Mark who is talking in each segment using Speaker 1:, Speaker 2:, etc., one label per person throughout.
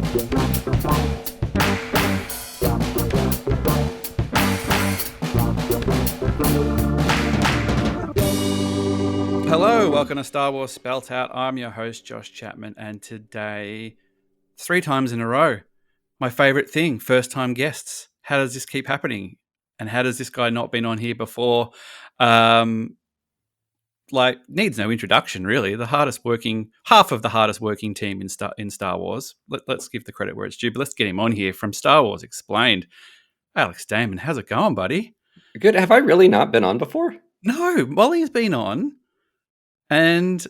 Speaker 1: Hello, welcome to Star Wars Spelt Out. I'm your host, Josh Chapman, and today, 3 times in a row, my favorite thing, first-time guests. How does this keep happening? And how does this guy not been on here before? Needs no introduction, really. Half of the hardest working team in Star Wars. Let's give the credit where it's due, but let's get him on here from Star Wars Explained. Alex Damon, how's it going, buddy?
Speaker 2: Good. Have I really not been on before?
Speaker 1: No, Molly's been on. And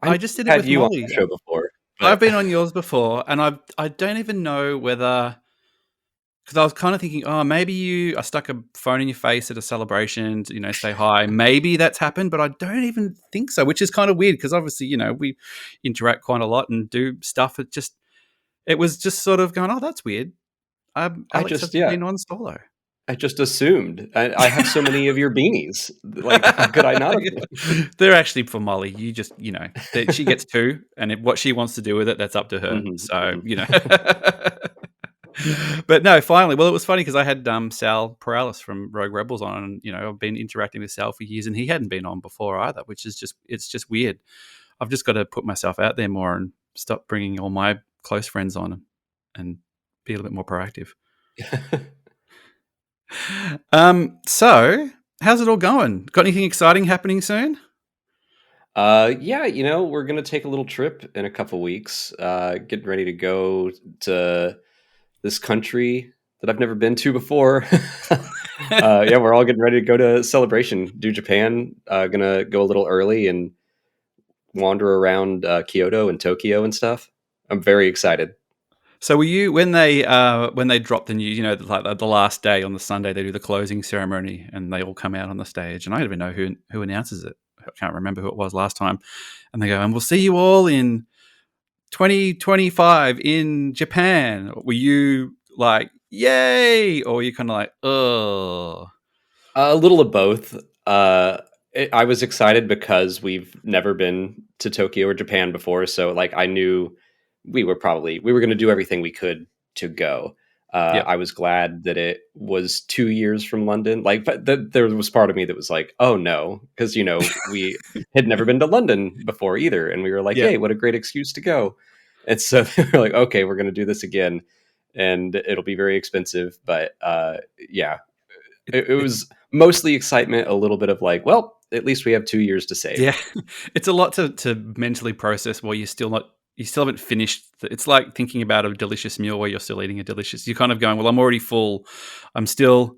Speaker 1: I just did it with
Speaker 2: you
Speaker 1: Molly.
Speaker 2: On the show before.
Speaker 1: But I've been on yours before, and I don't even know whether, because I was kind of thinking, oh, maybe I stuck a phone in your face at a celebration to, say hi. Maybe that's happened, but I don't even think so, which is kind of weird because obviously, we interact quite a lot and do stuff. It was just sort of going, oh, that's weird. Alex has been on solo.
Speaker 2: I just assumed. I have so many of your beanies. Like, how could I not have?
Speaker 1: They're actually for Molly. You just, she gets 2, and what she wants to do with it, that's up to her.
Speaker 2: Mm-hmm,
Speaker 1: so, But no, finally. Well, it was funny because I had Sal Perales from Rogue Rebels on, and, I've been interacting with Sal for years, and he hadn't been on before either, which is it's just weird. I've just got to put myself out there more and stop bringing all my close friends on and be a little bit more proactive. So how's it all going? Got anything exciting happening soon?
Speaker 2: Yeah, we're gonna take a little trip in a couple weeks. Getting ready to go to this country that I've never been to before. Yeah, we're all getting ready to go to Celebration, do Japan. Gonna go a little early and wander around Kyoto and Tokyo and stuff. I'm very excited.
Speaker 1: So were you when they dropped the news? Like the last day on the Sunday, they do the closing ceremony and they all come out on the stage. And I don't even know who announces it. I can't remember who it was last time. And they go, and we'll see you all in 2025 in Japan. Were you like, yay, or were you kind of like, oh?
Speaker 2: A little of both. I was excited because we've never been to Tokyo or Japan before, so like I knew we were going to do everything we could to go. Yep. I was glad that it was 2 years from London. Like, but there was part of me that was like, oh no, because we had never been to London before either, and we were like, hey, what a great excuse to go. And so they were like, okay, we're going to do this again, and it'll be very expensive, but yeah, it was mostly excitement, a little bit of like, well, at least we have 2 years to save.
Speaker 1: Yeah, it's a lot to mentally process while you still haven't finished. It's like thinking about a delicious meal where you're still eating you're kind of going, well, I'm already full. I'm still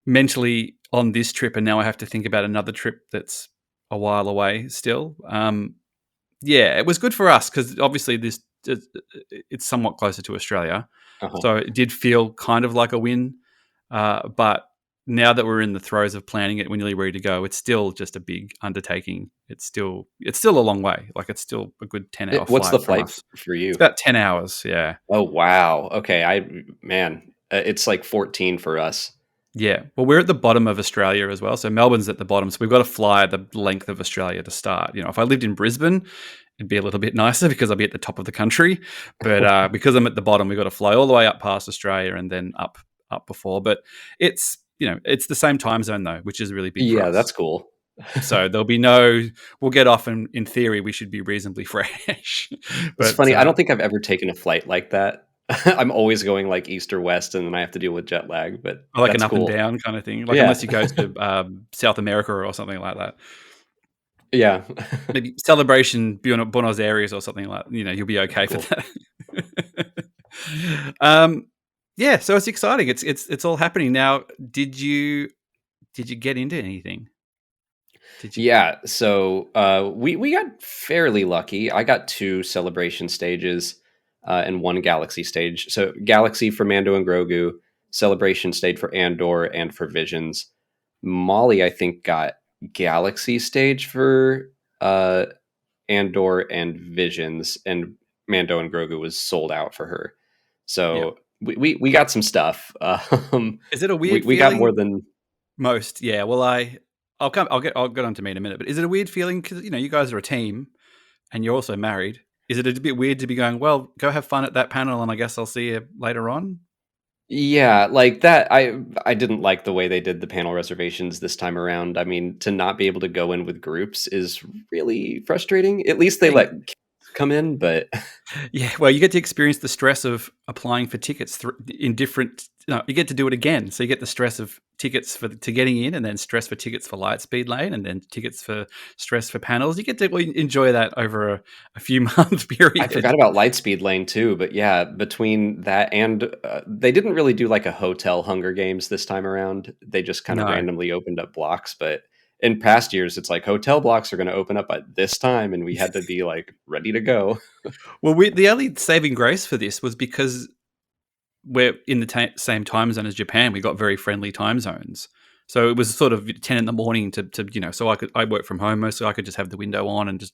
Speaker 1: mentally on this trip, and now I have to think about another trip that's a while away still. Yeah, it was good for us because obviously it's somewhat closer to Australia. Uh-huh. So it did feel kind of like a win. But now that we're in the throes of planning it, we're nearly ready to go. It's still just a big undertaking. It's still a long way. Like it's still a good 10-hour flight.
Speaker 2: What's the flight for you?
Speaker 1: It's about 10 hours. Yeah.
Speaker 2: Oh, wow. Okay. It's like 14 for us.
Speaker 1: Yeah. Well, we're at the bottom of Australia as well. So Melbourne's at the bottom. So we've got to fly the length of Australia to start. If I lived in Brisbane, it'd be a little bit nicer because I'd be at the top of the country. But because I'm at the bottom, we've got to fly all the way up past Australia and then up before. But it's the same time zone though, which is really big.
Speaker 2: Yeah, that's cool.
Speaker 1: So there'll be we'll get off and in theory we should be reasonably fresh.
Speaker 2: But, it's funny. I don't think I've ever taken a flight like that. I'm always going like east or west and then I have to deal with jet lag, but
Speaker 1: like
Speaker 2: that's
Speaker 1: an up
Speaker 2: cool.
Speaker 1: and down kind of thing. Like unless you go to South America or something like that.
Speaker 2: Yeah.
Speaker 1: Maybe Celebration Buenos Aires or something like you'll be okay for that. Yeah, so it's exciting. It's all happening now. Did you get into anything?
Speaker 2: Yeah, so we got fairly lucky. I got 2 Celebration stages and 1 Galaxy stage. So Galaxy for Mando and Grogu, Celebration stage for Andor and for Visions. Molly, I think, got Galaxy stage for Andor and Visions, and Mando and Grogu was sold out for her. So we got some stuff.
Speaker 1: Is it a weird?
Speaker 2: We got more than
Speaker 1: most. Yeah. Well, I'll get on to me in a minute. But is it a weird feeling because you guys are a team, and you're also married, Is it a bit weird to be going, well, go have fun at that panel, and I guess I'll see you later on?
Speaker 2: Yeah, like that I didn't like the way they did the panel reservations this time around. I mean, to not be able to go in with groups is really frustrating. At least they
Speaker 1: Yeah,
Speaker 2: let kids come in, but
Speaker 1: yeah, well, you get to experience the stress of applying for tickets in different. No, you get to do it again, so you get the stress of tickets to getting in, and then stress for tickets for Lightspeed Lane, and then tickets for stress for panels. You get to enjoy that over a few month
Speaker 2: I
Speaker 1: period.
Speaker 2: forgot about Lightspeed Lane too, but yeah, between that and they didn't really do like a hotel Hunger Games this time around. They just kind of
Speaker 1: No.
Speaker 2: randomly opened up blocks, but in past years it's like hotel blocks are going to open up at this time and we had to be like ready to go.
Speaker 1: Well, the only saving grace for this was because we're in the same time zone as Japan. We got very friendly time zones. So it was sort of 10 in the morning to so I work from home mostly. I could just have the window on and just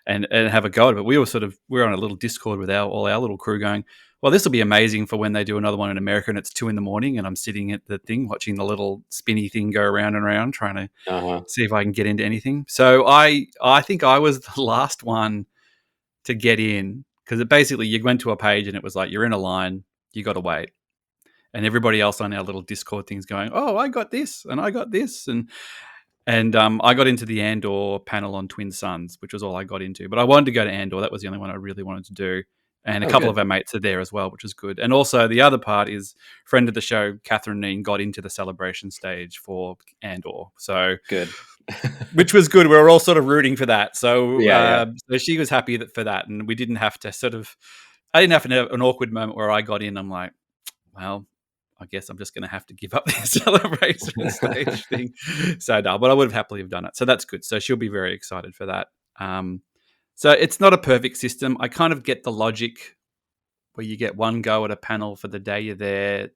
Speaker 1: and have a go at it. But we were on a little Discord with all our little crew going, well, this will be amazing for when they do another one in America and it's 2 a.m. and I'm sitting at the thing watching the little spinny thing go around and around trying to
Speaker 2: Uh-huh.
Speaker 1: see if I can get into anything. So I think I was the last one to get in because basically you went to a page and it was like you're in a line, you got to wait, and everybody else on our little Discord things going, oh, I got this and I got this, and I got into the Andor panel on Twin Suns, which was all I got into. But I wanted to go to Andor. That was the only one I really wanted to do. And a
Speaker 2: Oh,
Speaker 1: couple of
Speaker 2: good.
Speaker 1: our mates are there as well, which is good. And also the other part is friend of the show, Catherine Neen, got into the celebration stage for Andor. So
Speaker 2: Good.
Speaker 1: which was good. We were all sort of rooting for that. So,
Speaker 2: Yeah, yeah.
Speaker 1: so she was happy for that, and we didn't have to sort of. I didn't have an awkward moment where I got in. I'm like, well, I guess I'm just going to have to give up this celebration stage thing. So no, but I would have happily have done it. So that's good. So she'll be very excited for that. So it's not a perfect system. I kind of get the logic where you get one go at a panel for the day you're there.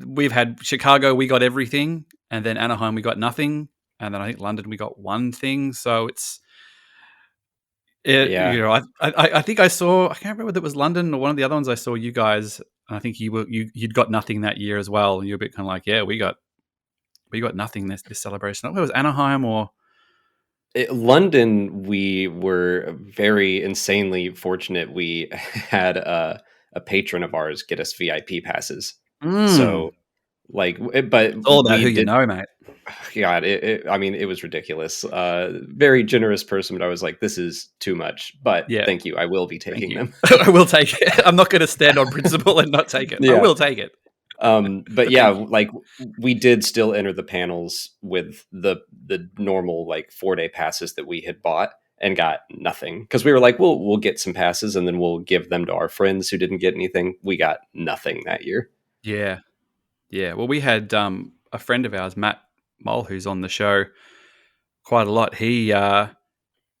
Speaker 1: We've had Chicago, we got everything, and then Anaheim, we got nothing, and then I think London, we got one thing. So it's
Speaker 2: Yeah.
Speaker 1: I think I saw, I can't remember whether it was London or one of the other ones. I saw you guys. And I think you'd got nothing that year as well, and you're a bit kind of like, yeah, we got nothing this celebration. Where was Anaheim or
Speaker 2: London, we were very insanely fortunate. We had a patron of ours get us VIP passes.
Speaker 1: mm,
Speaker 2: So like, but
Speaker 1: it's all about
Speaker 2: we
Speaker 1: who you
Speaker 2: did.
Speaker 1: know, mate.
Speaker 2: God, I mean, it was ridiculous. Very generous person, but I was like, this is too much. But
Speaker 1: Yeah,
Speaker 2: thank you. I will be
Speaker 1: thank
Speaker 2: taking
Speaker 1: you.
Speaker 2: them.
Speaker 1: I will take it. I'm not going to stand on principle and not take it. I
Speaker 2: Yeah.
Speaker 1: will take it.
Speaker 2: But
Speaker 1: But
Speaker 2: yeah,
Speaker 1: thank you.
Speaker 2: like we did still enter the panels with the normal like 4-day passes that we had bought and got nothing because we were like, we'll get some passes and then we'll give them to our friends who didn't get anything. We got nothing that year.
Speaker 1: Yeah, yeah. Well, we had a friend of ours, Matt Moll, who's on the show quite a lot. He had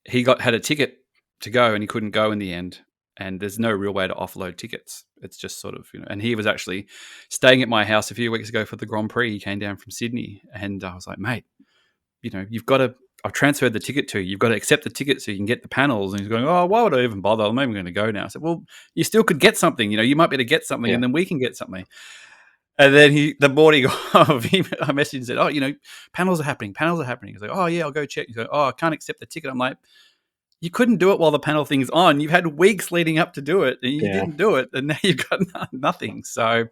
Speaker 1: a ticket to go and he couldn't go in the end. And there's no real way to offload tickets. It's just sort of, and he was actually staying at my house a few weeks ago for the Grand Prix. He came down from Sydney and I was like, mate, you've got to, I've transferred the ticket to you. You've got to accept the ticket so you can get the panels. And he's going, oh, why would I even bother? I'm not even going to go now. I said, well, you still could get something. You might be able to get something
Speaker 2: Yeah.
Speaker 1: and then we can get something. And then the morning of, I messaged and said, oh, panels are happening. Panels are happening. He's like, oh, yeah, I'll go check. He's like, oh, I can't accept the ticket. I'm like, you couldn't do it while the panel thing's on. You've had weeks leading up to do it, and you
Speaker 2: Yeah.
Speaker 1: didn't do it, and now you've got nothing. So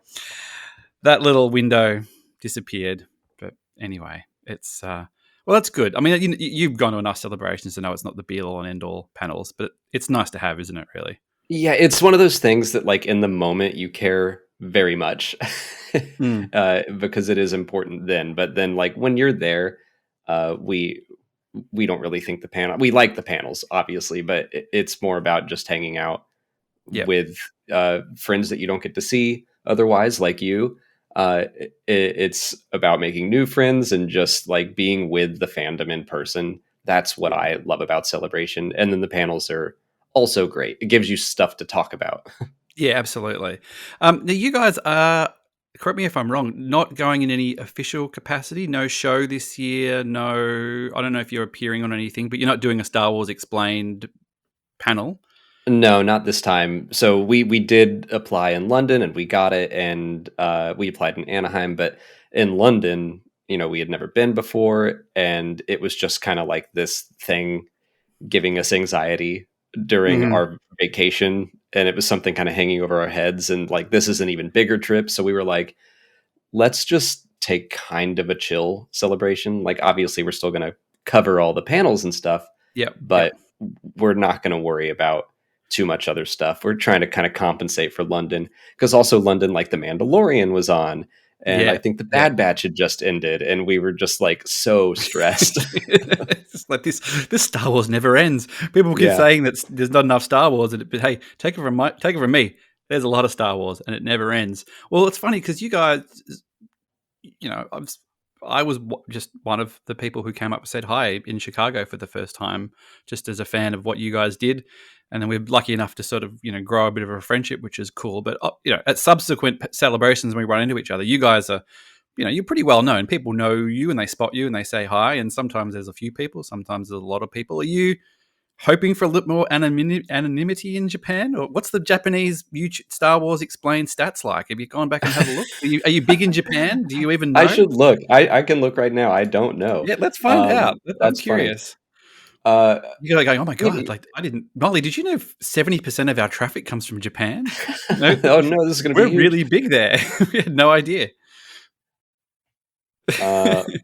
Speaker 1: that little window disappeared. But anyway, it's well, that's good. I mean, you've gone to enough celebrations to know it's not the be-all and end-all panels, but it's nice to have, isn't it? Really?
Speaker 2: Yeah, it's one of those things that like in the moment you care very much
Speaker 1: Mm.
Speaker 2: because it is important then. But then like when you're there, we don't really think the panel. We like the panels, obviously, but it's more about just hanging out
Speaker 1: Yep.
Speaker 2: with friends that you don't get to see otherwise, like you. It's about making new friends and just like being with the fandom in person. That's what I love about Celebration. And then the panels are also great. It gives you stuff to talk about.
Speaker 1: Yeah, absolutely. Now you guys are, correct me if I'm wrong, not going in any official capacity. No show this year. No, I don't know if you're appearing on anything, but you're not doing a Star Wars Explained panel.
Speaker 2: No, not this time. So we did apply in London and we got it, and we applied in Anaheim, but in London, we had never been before, and it was just kind of like this thing giving us anxiety during
Speaker 1: Mhm.
Speaker 2: our vacation, and it was something kind of hanging over our heads. And like, this is an even bigger trip. So we were like, let's just take kind of a chill celebration. Like, obviously, we're still going to cover all the panels and stuff,
Speaker 1: Yep, yep.
Speaker 2: but we're not going to worry about too much other stuff. We're trying to kind of compensate for London, because also London, like The Mandalorian was on, and I
Speaker 1: Yeah,
Speaker 2: think the
Speaker 1: yeah.
Speaker 2: Bad Batch had just ended, and we were just like so stressed.
Speaker 1: It's just like this Star Wars never ends. People keep
Speaker 2: Yeah.
Speaker 1: saying that there's not enough Star Wars, but hey, take it from me. There's a lot of Star Wars, and it never ends. Well, it's funny because you guys, I was just one of the people who came up and said hi in Chicago for the first time, just as a fan of what you guys did. And then we're lucky enough to sort of, grow a bit of a friendship, which is cool. But, at subsequent celebrations when we run into each other, you guys are, you're pretty well known. People know you and they spot you and they say hi. And sometimes there's a few people, sometimes there's a lot of people. Are you hoping for a little more anonymity in Japan? Or what's the Japanese YouTube Star Wars Explained stats like? Have you gone back and had a look? Are you big in Japan? Do you even
Speaker 2: I
Speaker 1: know?
Speaker 2: should look. I can look right now. I don't know.
Speaker 1: Yeah, let's find out. I'm
Speaker 2: That's funny.
Speaker 1: curious.
Speaker 2: Uh,
Speaker 1: You're like going, oh my god!
Speaker 2: maybe.
Speaker 1: Like I didn't. Molly, did you know 70% of our traffic comes from Japan? No,
Speaker 2: Oh no, this is going to be
Speaker 1: we're
Speaker 2: huge.
Speaker 1: really big there. We had no idea.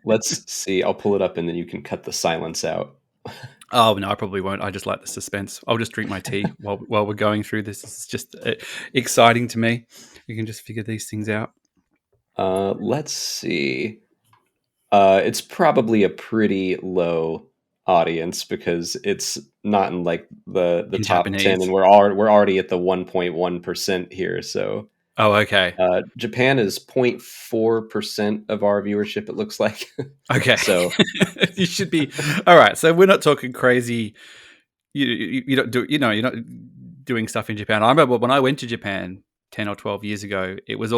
Speaker 2: Let's see. I'll pull it up, and then you can cut the silence out.
Speaker 1: Oh no, I probably won't. I just like the suspense. I'll just drink my tea while we're going through this. It's just exciting to me. We can just figure these things out
Speaker 2: Let's see. It's probably a pretty low audience, because it's not in like the
Speaker 1: in
Speaker 2: top 10, and
Speaker 1: Japanese.
Speaker 2: we're already at the 1.1% here. So
Speaker 1: Oh, okay,
Speaker 2: Japan is 0.4% of our viewership, it looks like.
Speaker 1: okay.
Speaker 2: So
Speaker 1: You should be all right. So we're not talking crazy. You don't do. You're not doing stuff in Japan. I remember when I went to Japan 10 or 12 years ago. It was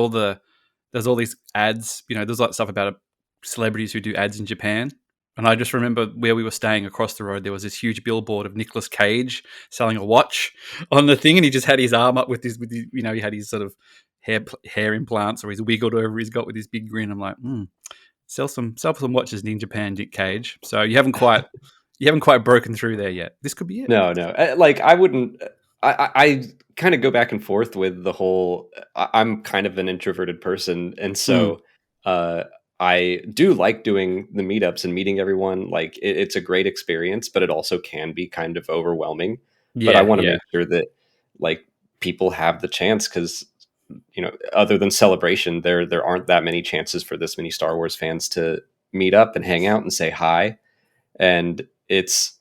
Speaker 1: there's all these ads. There's like stuff about celebrities who do ads in Japan. And I just remember where we were staying across the road, there was this huge billboard of Nicolas Cage selling a watch on the thing, and he just had his arm up he had his sort of hair implants or his wig or whatever he's got with his big grin. I'm like, sell some watches in Japan, Dick Cage. So you haven't quite broken through there yet. This could be it.
Speaker 2: no, no. Like, I wouldn't. I kind of go back and forth with the whole. I'm kind of an introverted person, and
Speaker 1: Mm,
Speaker 2: so uh, I do like doing the meetups and meeting everyone. Like, it's a great experience, but it also can be kind of overwhelming. But I
Speaker 1: yeah,
Speaker 2: want to
Speaker 1: yeah,
Speaker 2: make sure that, like, people have the chance, because other than Celebration, there aren't that many chances for this many Star Wars fans to meet up and hang out and say hi, and it's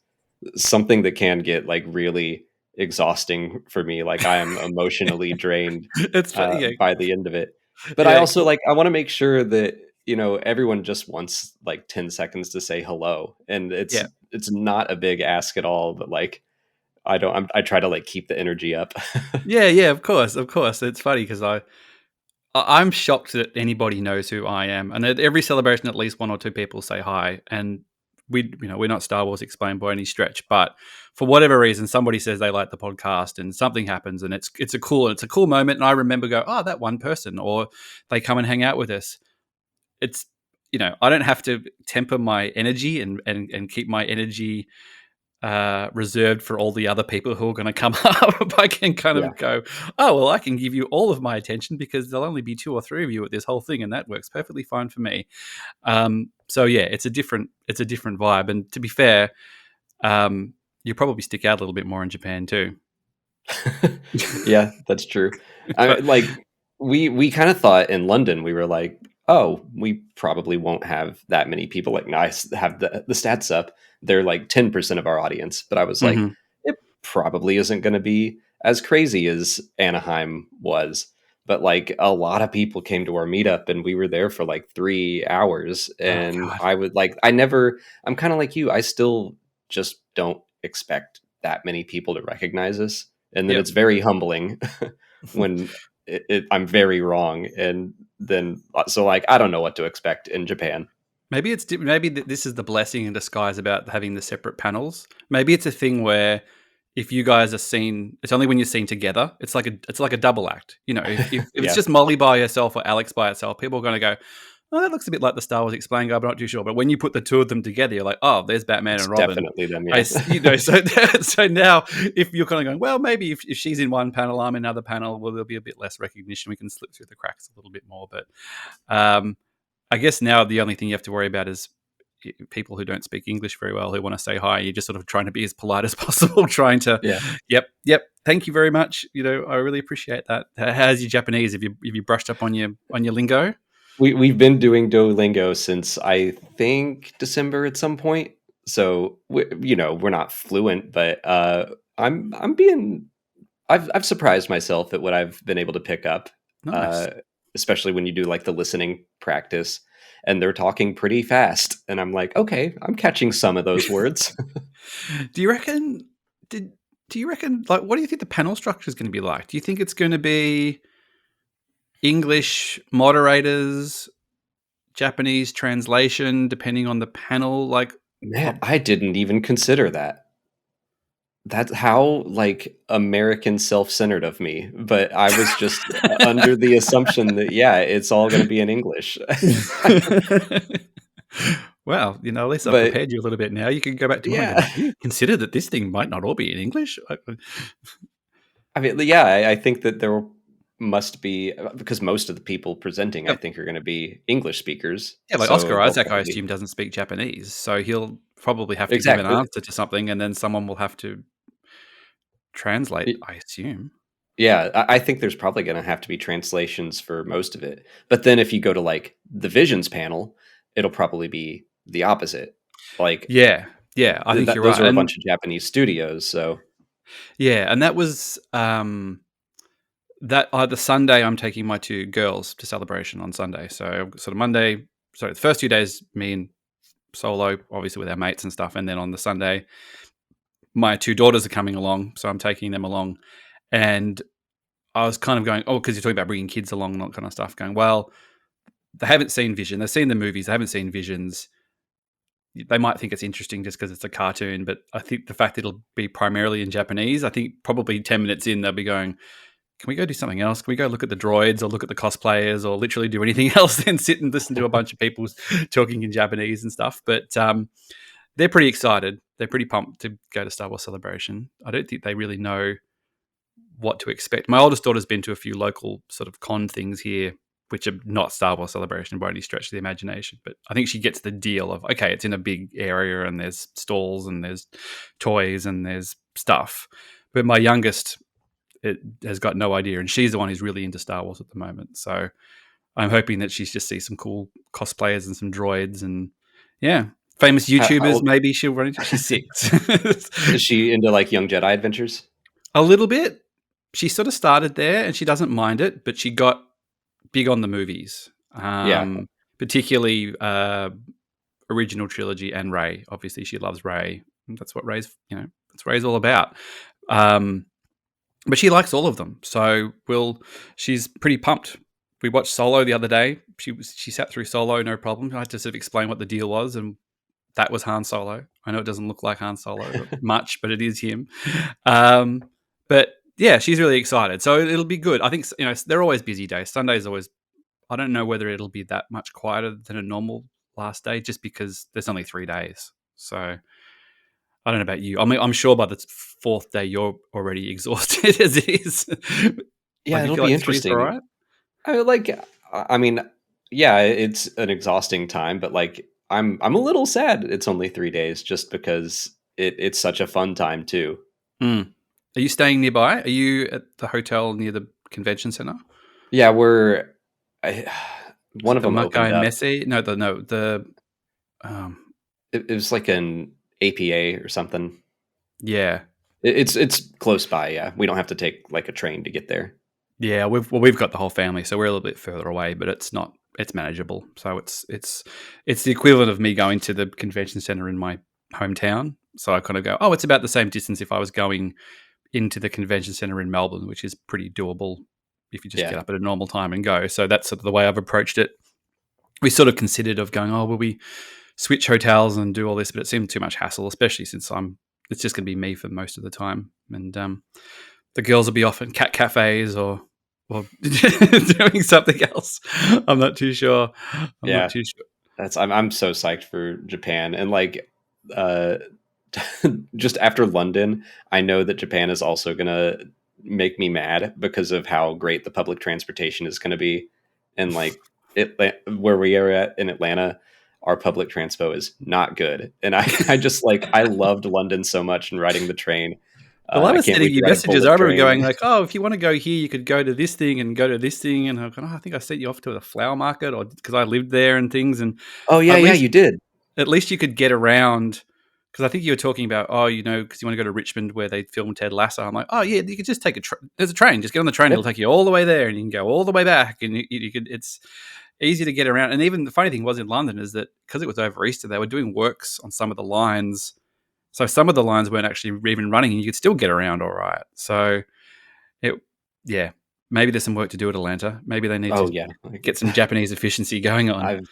Speaker 2: something that can get like really exhausting for me. Like, I am emotionally drained
Speaker 1: it's funny. Yeah,
Speaker 2: by the end of it. But I
Speaker 1: yeah,
Speaker 2: also, like, I want to make sure that everyone just wants like 10 seconds to say hello, and
Speaker 1: yeah,
Speaker 2: it's not a big ask at all. But like, I try to like keep the energy up.
Speaker 1: yeah, yeah. Of course, of course. It's funny because I'm shocked that anybody knows who I am, and at every celebration, at least one or two people say hi. And we're not Star Wars Explained by any stretch, but for whatever reason, somebody says they like the podcast, and something happens, and it's a cool moment. And I remember go, oh, that one person, or they come and hang out with us. It's I don't have to temper my energy and keep my energy reserved for all the other people who are going to come up. I can kind
Speaker 2: Yeah.
Speaker 1: of go, oh well, I can give you all of my attention because there'll only be two or three of you at this whole thing, and that works perfectly fine for me. So yeah, it's a different vibe, and to be fair, you probably stick out a little bit more in Japan too.
Speaker 2: Yeah, that's true.
Speaker 1: But
Speaker 2: Like, we kind of thought in London, we were like, oh, we probably won't have that many people. Like, nice, have the stats up. They're like 10% of our audience. But I was like,
Speaker 1: mhm.
Speaker 2: it probably isn't going to be as crazy as Anaheim was. But like, a lot of people came to our meetup, and we were there for like 3 hours.
Speaker 1: Oh
Speaker 2: And
Speaker 1: god,
Speaker 2: I would like, I'm kind of like you. I still just don't expect that many people to recognize us, and then
Speaker 1: yep.
Speaker 2: it's very humbling when I'm very wrong, and then so like, I don't know what to expect in Japan.
Speaker 1: Maybe this is the blessing in disguise about having the separate panels. Maybe it's a thing where if you guys are seen, it's only when you're seen together. It's like a double act. If it's
Speaker 2: Yeah,
Speaker 1: just Molly by herself or Alex by herself, people are going to go, oh, that looks a bit like the Star Wars Explain Guide, but I'm not too sure. But when you put the two of them together, you're like, oh, there's Batman
Speaker 2: It's
Speaker 1: and Robin.
Speaker 2: definitely them, yeah.
Speaker 1: So now if you're kind of going, well, maybe if she's in one panel, I'm in another panel, well, there'll be a bit less recognition. We can slip through the cracks a little bit more. But I guess now the only thing you have to worry about is people who don't speak English very well who want to say hi. You're just sort of trying to be as polite as possible, trying to, yep, thank you very much. I really appreciate that. How's your Japanese? Have you brushed up on your lingo?
Speaker 2: We've been doing Duolingo since I think December at some point. So we're not fluent, but I've surprised myself at what I've been able to pick up.
Speaker 1: Nice.
Speaker 2: Especially when you do like the listening practice and they're talking pretty fast and I'm like, okay, I'm catching some of those words.
Speaker 1: Do you reckon like what do you think the panel structure is going to be like? Do you think it's going to be English moderators, Japanese translation depending on the panel? Like,
Speaker 2: man, I didn't even consider that. That's how like American self-centered of me, but I was just under the assumption that it's all going to be in English.
Speaker 1: Well, at least I've
Speaker 2: But
Speaker 1: prepared you a little bit now. You can go back to mine.
Speaker 2: yeah,
Speaker 1: You consider that this thing might not all be in English.
Speaker 2: I mean, I think that there must be, because most of the people presenting, I think, are going to be English speakers.
Speaker 1: Yeah, like
Speaker 2: so
Speaker 1: Oscar Isaac, I
Speaker 2: probably,
Speaker 1: assume, doesn't speak Japanese, so he'll probably have to give
Speaker 2: exactly.
Speaker 1: an answer to something, and then someone will have to translate, I assume.
Speaker 2: Yeah, I think there's probably going to have to be translations for most of it. But then if you go to like the Visions panel, it'll probably be the opposite. Like,
Speaker 1: yeah, I think you're right.
Speaker 2: Those are a bunch of Japanese studios, so
Speaker 1: yeah, and that was that the Sunday I'm taking my two girls to Celebration on Sunday. So sort of Monday, sorry, the first 2 days me and Solo, obviously with our mates and stuff, and then on the Sunday, my two daughters are coming along, so I'm taking them along, and I was kind of going, because you're talking about bringing kids along and that kind of stuff, going, well, they haven't seen Vision. They've seen the movies. They haven't seen Visions. They might think it's interesting just because it's a cartoon, but I think the fact that it'll be primarily in Japanese, I think probably 10 minutes in, they'll be going, can we go do something else? Can we go look at the droids or look at the cosplayers or literally do anything else than sit and listen to a bunch of people talking in Japanese and stuff? But they're pretty excited. They're pretty pumped to go to Star Wars Celebration. I don't think they really know what to expect. My oldest daughter's been to a few local sort of con things here, which are not Star Wars Celebration by any stretch of the imagination. But I think she gets the deal of, okay, it's in a big area and there's stalls and there's toys and there's stuff. But my youngest has got no idea, and she's the one who's really into Star Wars at the moment. So I'm hoping that she just sees some cool cosplayers and some droids and, famous YouTubers. Maybe she'll run into. She's 6.
Speaker 2: Is she into like Young Jedi Adventures?
Speaker 1: A little bit. She sort of started there, and she doesn't mind it, but she got big on the movies, particularly original trilogy and Rey. Obviously, she loves Rey. That's what Rey's, that's Rey's all about. But she likes all of them, so she's pretty pumped. We watched Solo the other day. She sat through Solo, no problem. I had to sort of explain what the deal was, and that was Han Solo. I know it doesn't look like Han Solo much, but it is him. But yeah, she's really excited. So it'll be good. I think, they're always busy days. Sunday's always, I don't know whether it'll be that much quieter than a normal last day, just because there's only 3 days. So I don't know about you. I mean, I'm sure by the 4th day you're already exhausted as it is.
Speaker 2: Yeah, it'll be interesting. All right? It's an exhausting time, but like I'm a little sad it's only 3 days, just because it's such a fun time too.
Speaker 1: Are you staying nearby? Are you at the hotel near the convention center?
Speaker 2: Yeah, one of them opened up.
Speaker 1: Messi?
Speaker 2: It was like an APA or something.
Speaker 1: Yeah,
Speaker 2: it's close by. Yeah, we don't have to take like a train to get there.
Speaker 1: Yeah, we've got the whole family, so we're a little bit further away, but it's manageable. So it's the equivalent of me going to the convention center in my hometown. So I kind of go, it's about the same distance if I was going into the convention center in Melbourne, which is pretty doable if you just get up at a normal time and go. So that's sort of the way I've approached it. We sort of considered of going, will we switch hotels and do all this, but it seemed too much hassle, especially since it's just going to be me for most of the time. And the girls will be off in cat cafes or or doing something else. I'm not too sure. I'm not
Speaker 2: Yeah,
Speaker 1: too sure.
Speaker 2: I'm so psyched for Japan, and like uh just after London, I know that Japan is also gonna make me mad because of how great the public transportation is gonna be, and like where we are at in Atlanta, our public transpo is not good, and I just like I loved London so much and riding the train.
Speaker 1: Well, I
Speaker 2: I
Speaker 1: was
Speaker 2: can't
Speaker 1: sending
Speaker 2: wait to
Speaker 1: you
Speaker 2: ride a
Speaker 1: messages.
Speaker 2: bullet
Speaker 1: I remember
Speaker 2: train.
Speaker 1: going like, "Oh, if you want to go here, you could go to this thing and go to this thing." And I'm going, "Oh, I think I sent you off to the flower market, or because I lived there and things." And
Speaker 2: Oh yeah,
Speaker 1: at
Speaker 2: yeah,
Speaker 1: least,
Speaker 2: you did.
Speaker 1: at least you could get around. Because I think you were talking about, oh, because you want to go to Richmond where they filmed Ted Lasso. I'm like, oh yeah, you could just take there's a train. Just get on the train. It'll
Speaker 2: Yep.
Speaker 1: take you all the way there, and you can go all the way back. And you could. It's easy to get around. And even the funny thing was in London is that because it was over Easter, they were doing works on some of the lines. So some of the lines weren't actually even running, and you could still get around all right. So it, yeah, maybe there's some work to do at Atlanta. Maybe they need
Speaker 2: Oh
Speaker 1: to
Speaker 2: yeah. Like,
Speaker 1: get some Japanese efficiency going on.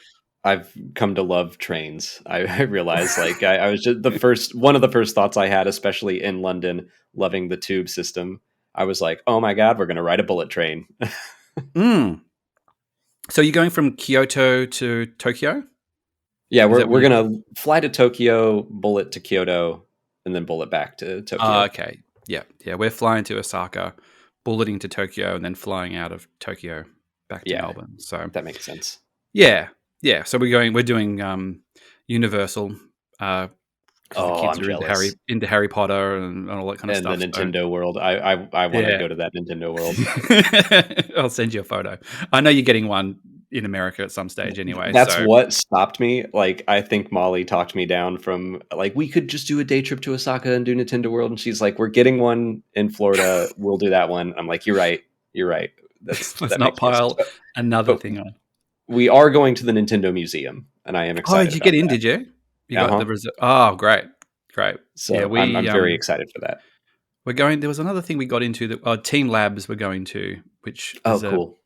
Speaker 2: I've come to love trains. I realized like I was just one of the first thoughts I had, especially in London, loving the tube system. I was like, oh my god, we're gonna ride a bullet train.
Speaker 1: Mm. So you're going from Kyoto to Tokyo?
Speaker 2: Yeah,
Speaker 1: Is that where
Speaker 2: we're
Speaker 1: you?
Speaker 2: gonna fly to Tokyo, bullet to Kyoto, and then bullet back to Tokyo.
Speaker 1: Okay. Yeah. Yeah. We're flying to Osaka, bulleting to Tokyo, and then flying out of Tokyo back to
Speaker 2: Yeah,
Speaker 1: Melbourne. So
Speaker 2: that makes sense.
Speaker 1: yeah. Yeah. So we're doing Universal, because the
Speaker 2: Oh,
Speaker 1: kids
Speaker 2: I'm
Speaker 1: are
Speaker 2: jealous.
Speaker 1: into Harry Potter and all that kind of
Speaker 2: And the
Speaker 1: stuff. So
Speaker 2: Nintendo World. I want to
Speaker 1: yeah.
Speaker 2: go to that Nintendo World.
Speaker 1: I'll send you a photo. I know you're getting one in America at some stage anyway.
Speaker 2: That's
Speaker 1: So
Speaker 2: what stopped me. Like, I think Molly talked me down from like we could just do a day trip to Osaka and do Nintendo World, and she's like, "We're getting one in Florida. We'll do that one." I'm like, "You're right. You're right.
Speaker 1: let's
Speaker 2: That
Speaker 1: not
Speaker 2: makes more sense."
Speaker 1: pile another
Speaker 2: But
Speaker 1: thing on.
Speaker 2: we are going to the Nintendo Museum, and I am
Speaker 1: Oh, did
Speaker 2: excited
Speaker 1: you
Speaker 2: about
Speaker 1: get in?
Speaker 2: that.
Speaker 1: Did you? You
Speaker 2: Uh
Speaker 1: got
Speaker 2: huh.
Speaker 1: the Oh, great, great. Yeah,
Speaker 2: So I'm very excited for that.
Speaker 1: we're going. There was another thing we got into that Team Labs we're going to, which
Speaker 2: Oh,
Speaker 1: is a
Speaker 2: cool.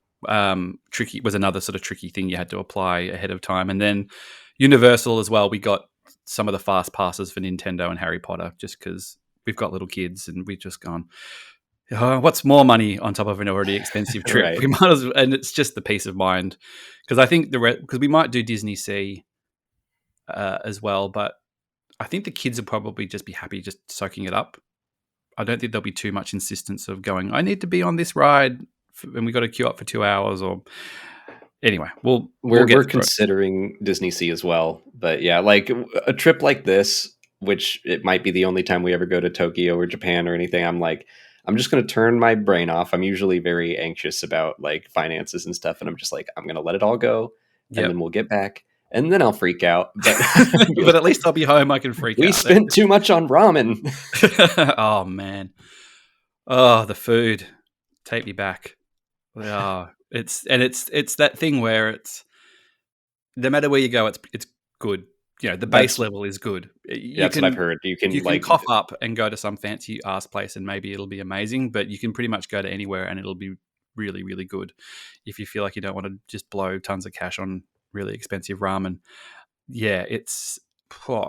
Speaker 1: tricky, was another sort of tricky thing you had to apply ahead of time. And then Universal as well, we got some of the fast passes for Nintendo and Harry Potter just because we've got little kids and we've just gone, oh, what's more money on top of an already expensive trip?
Speaker 2: Right.
Speaker 1: We might as well, and it's just the peace of mind because I think because we might do Disney Sea as well, but I think the kids will probably just be happy just soaking it up. I don't think there'll be too much insistence of going, I need to be on this ride and we got to queue up for 2 hours or anyway, we'll get
Speaker 2: We're
Speaker 1: through it.
Speaker 2: considering Disney Sea as well, but yeah, like a trip like this, which it might be the only time we ever go to Tokyo or Japan or anything. I'm like, I'm just going to turn my brain off. I'm usually very anxious about like finances and stuff, and I'm just like, I'm going to let it all go, and then
Speaker 1: Yep.
Speaker 2: we'll get back, and then I'll freak out. But be
Speaker 1: But at
Speaker 2: like,
Speaker 1: least I'll be home. I can freak
Speaker 2: we
Speaker 1: out.
Speaker 2: spent too much on ramen.
Speaker 1: Oh, man. Oh, the food. Take me back. Oh, it's that thing where it's no matter where you go, it's good. The base
Speaker 2: That's
Speaker 1: level is good.
Speaker 2: that's what I've heard. You can
Speaker 1: You can
Speaker 2: like,
Speaker 1: cough up and go to some fancy ass place and maybe it'll be amazing, but you can pretty much go to anywhere and it'll be really, really good if you feel like you don't want to just blow tons of cash on really expensive ramen. Yeah, it's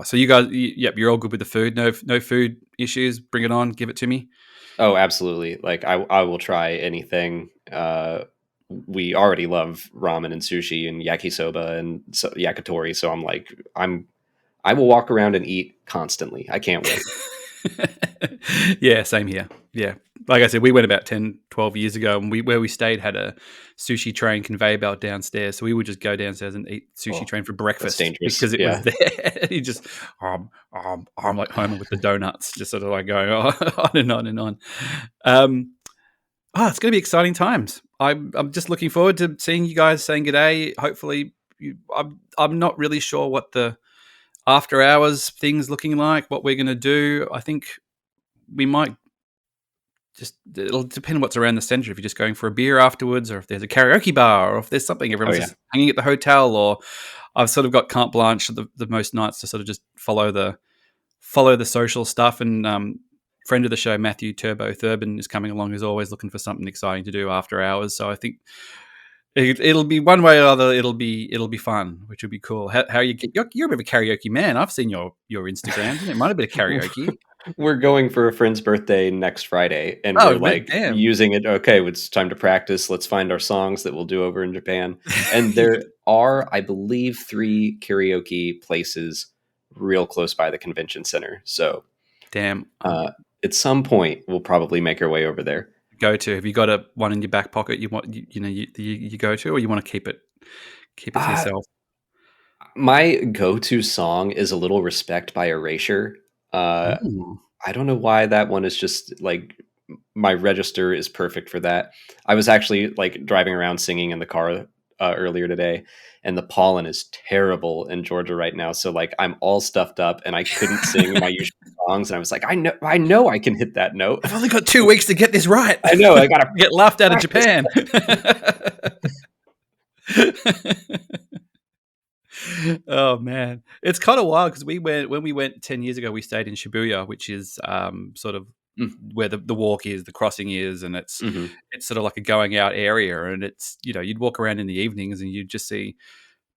Speaker 1: so you guys, yep, you're all good with the food. No food issues. Bring it on. Give it to me.
Speaker 2: oh, absolutely. Like I will try anything. We already love ramen and sushi and yakisoba and yakitori. So I'm like, I will walk around and eat constantly. I can't wait.
Speaker 1: Yeah, same here. Yeah. Like I said, we went about 10, 12 years ago and where we stayed had a sushi train conveyor belt downstairs. So we would just go downstairs and eat sushi
Speaker 2: Oh,
Speaker 1: train for
Speaker 2: that's
Speaker 1: breakfast
Speaker 2: dangerous.
Speaker 1: because it
Speaker 2: Yeah.
Speaker 1: was there. You just, I'm like Homer with the donuts, just sort of like going on and on and on. It's going to be exciting times. I'm just looking forward to seeing you guys, saying good day. Hopefully, I'm not really sure what the after hours thing's looking like, what we're going to do. I think we might it'll depend on what's around the centre. If you're just going for a beer afterwards, or if there's a karaoke bar, or if there's something, everyone's just hanging at the hotel, or I've sort of got carte blanche the most nights to sort of just follow the social stuff. And friend of the show, Matthew Turbo Thurbin, is coming along, is always looking for something exciting to do after hours. So I think it'll be one way or other. It'll be fun, which will be cool. How you're a bit of a karaoke man. I've seen your Instagrams. It might have been a karaoke.
Speaker 2: we're going for a friend's birthday next Friday, and we're
Speaker 1: Oh,
Speaker 2: like
Speaker 1: damn.
Speaker 2: using it. Okay, it's time to practice. Let's find our songs that we'll do over in Japan. And there are, I believe, 3 karaoke places real close by the convention center. So
Speaker 1: Damn.
Speaker 2: uh, at some point, we'll probably make our way over there.
Speaker 1: Go to. Have you got a one in your back pocket? You want you go to, or you want to keep it to
Speaker 2: Uh,
Speaker 1: yourself?
Speaker 2: my go-to song is a little Respect by Erasure. Uh,
Speaker 1: Ooh.
Speaker 2: I don't know why that one is just like my register is perfect for that. I was actually like driving around singing in the car earlier today, and the pollen is terrible in Georgia right now. So like I'm all stuffed up, and I couldn't sing my usual songs. And I was like, I know I can hit that note.
Speaker 1: I've only got 2 weeks to get this right.
Speaker 2: I know I gotta
Speaker 1: Get laughed out of
Speaker 2: practice.
Speaker 1: Japan. Oh man, it's kind of wild because when we went 10 years ago. We stayed in Shibuya, which is sort of where the walk is, the crossing is, and
Speaker 2: Mm-hmm.
Speaker 1: it's sort of like a going out area. And it's you'd walk around in the evenings and you'd just see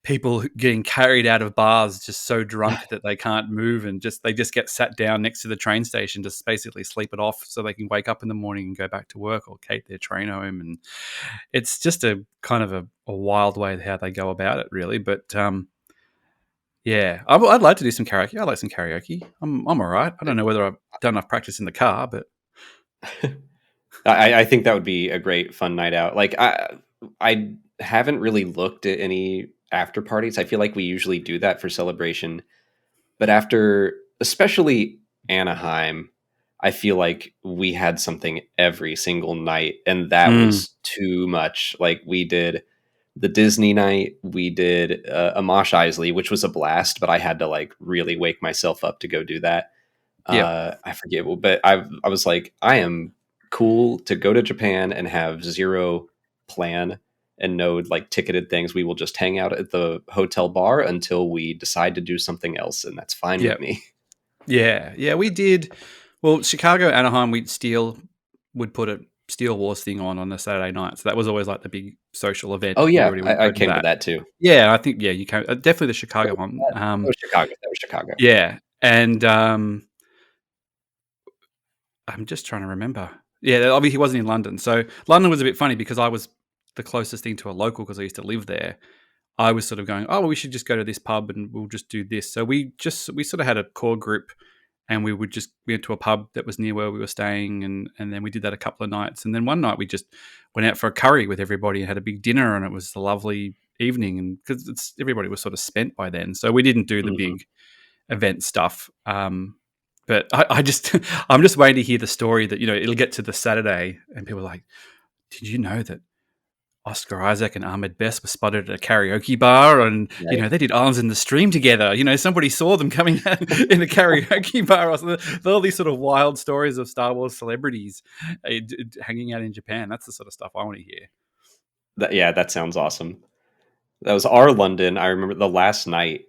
Speaker 1: people getting carried out of bars, just so drunk that they can't move, and they just get sat down next to the train station, just basically sleep it off so they can wake up in the morning and go back to work or take their train home. And it's just a kind of a wild way how they go about it, really. But yeah, I'd like to do some karaoke. I like some karaoke. I'm all right. I don't know whether I've done enough practice in the car, but
Speaker 2: I think that would be a great fun night out. Like I haven't really looked at any after parties. I feel like we usually do that for celebration, but after especially Anaheim, I feel like we had something every single night, and that
Speaker 1: mm,
Speaker 2: was too much. Like we did the Disney night, we did a Mosh Isley, which was a blast, but I had to like really wake myself up to go do that.
Speaker 1: yep,
Speaker 2: I forget, but I was like, I am cool to go to Japan and have zero plan and no like ticketed things. We will just hang out at the hotel bar until we decide to do something else, and that's fine with
Speaker 1: yep,
Speaker 2: me.
Speaker 1: yeah. We did. Well, Chicago, Anaheim, would put a Steel Wars thing on a Saturday night, so that was always like the big social event.
Speaker 2: Oh yeah,
Speaker 1: Everybody would
Speaker 2: I
Speaker 1: go to
Speaker 2: came to
Speaker 1: that.
Speaker 2: that too.
Speaker 1: Yeah, I think you can definitely the Chicago one.
Speaker 2: That was Chicago. That was Chicago.
Speaker 1: Yeah, and I'm just trying to remember. Yeah, obviously he wasn't in London. So London was a bit funny because I was the closest thing to a local because I used to live there. I was sort of going, oh, well, we should just go to this pub and we'll just do this. So we sort of had a core group, and we went to a pub that was near where we were staying, and then we did that a couple of nights. And then one night we just went out for a curry with everybody and had a big dinner, and it was a lovely evening. And because everybody was sort of spent by then, so we didn't do the
Speaker 2: Hmm.
Speaker 1: big event stuff. But I just I'm just waiting to hear the story that it'll get to the Saturday and people are like, did you know that Oscar Isaac and Ahmed Best were spotted at a karaoke bar, and
Speaker 2: Right.
Speaker 1: they did Islands in the Stream together. Somebody saw them coming out in a karaoke bar or something. All these sort of wild stories of Star Wars celebrities hanging out in Japan. That's the sort of stuff I want to hear.
Speaker 2: Yeah, that sounds awesome. That was our London. I remember the last night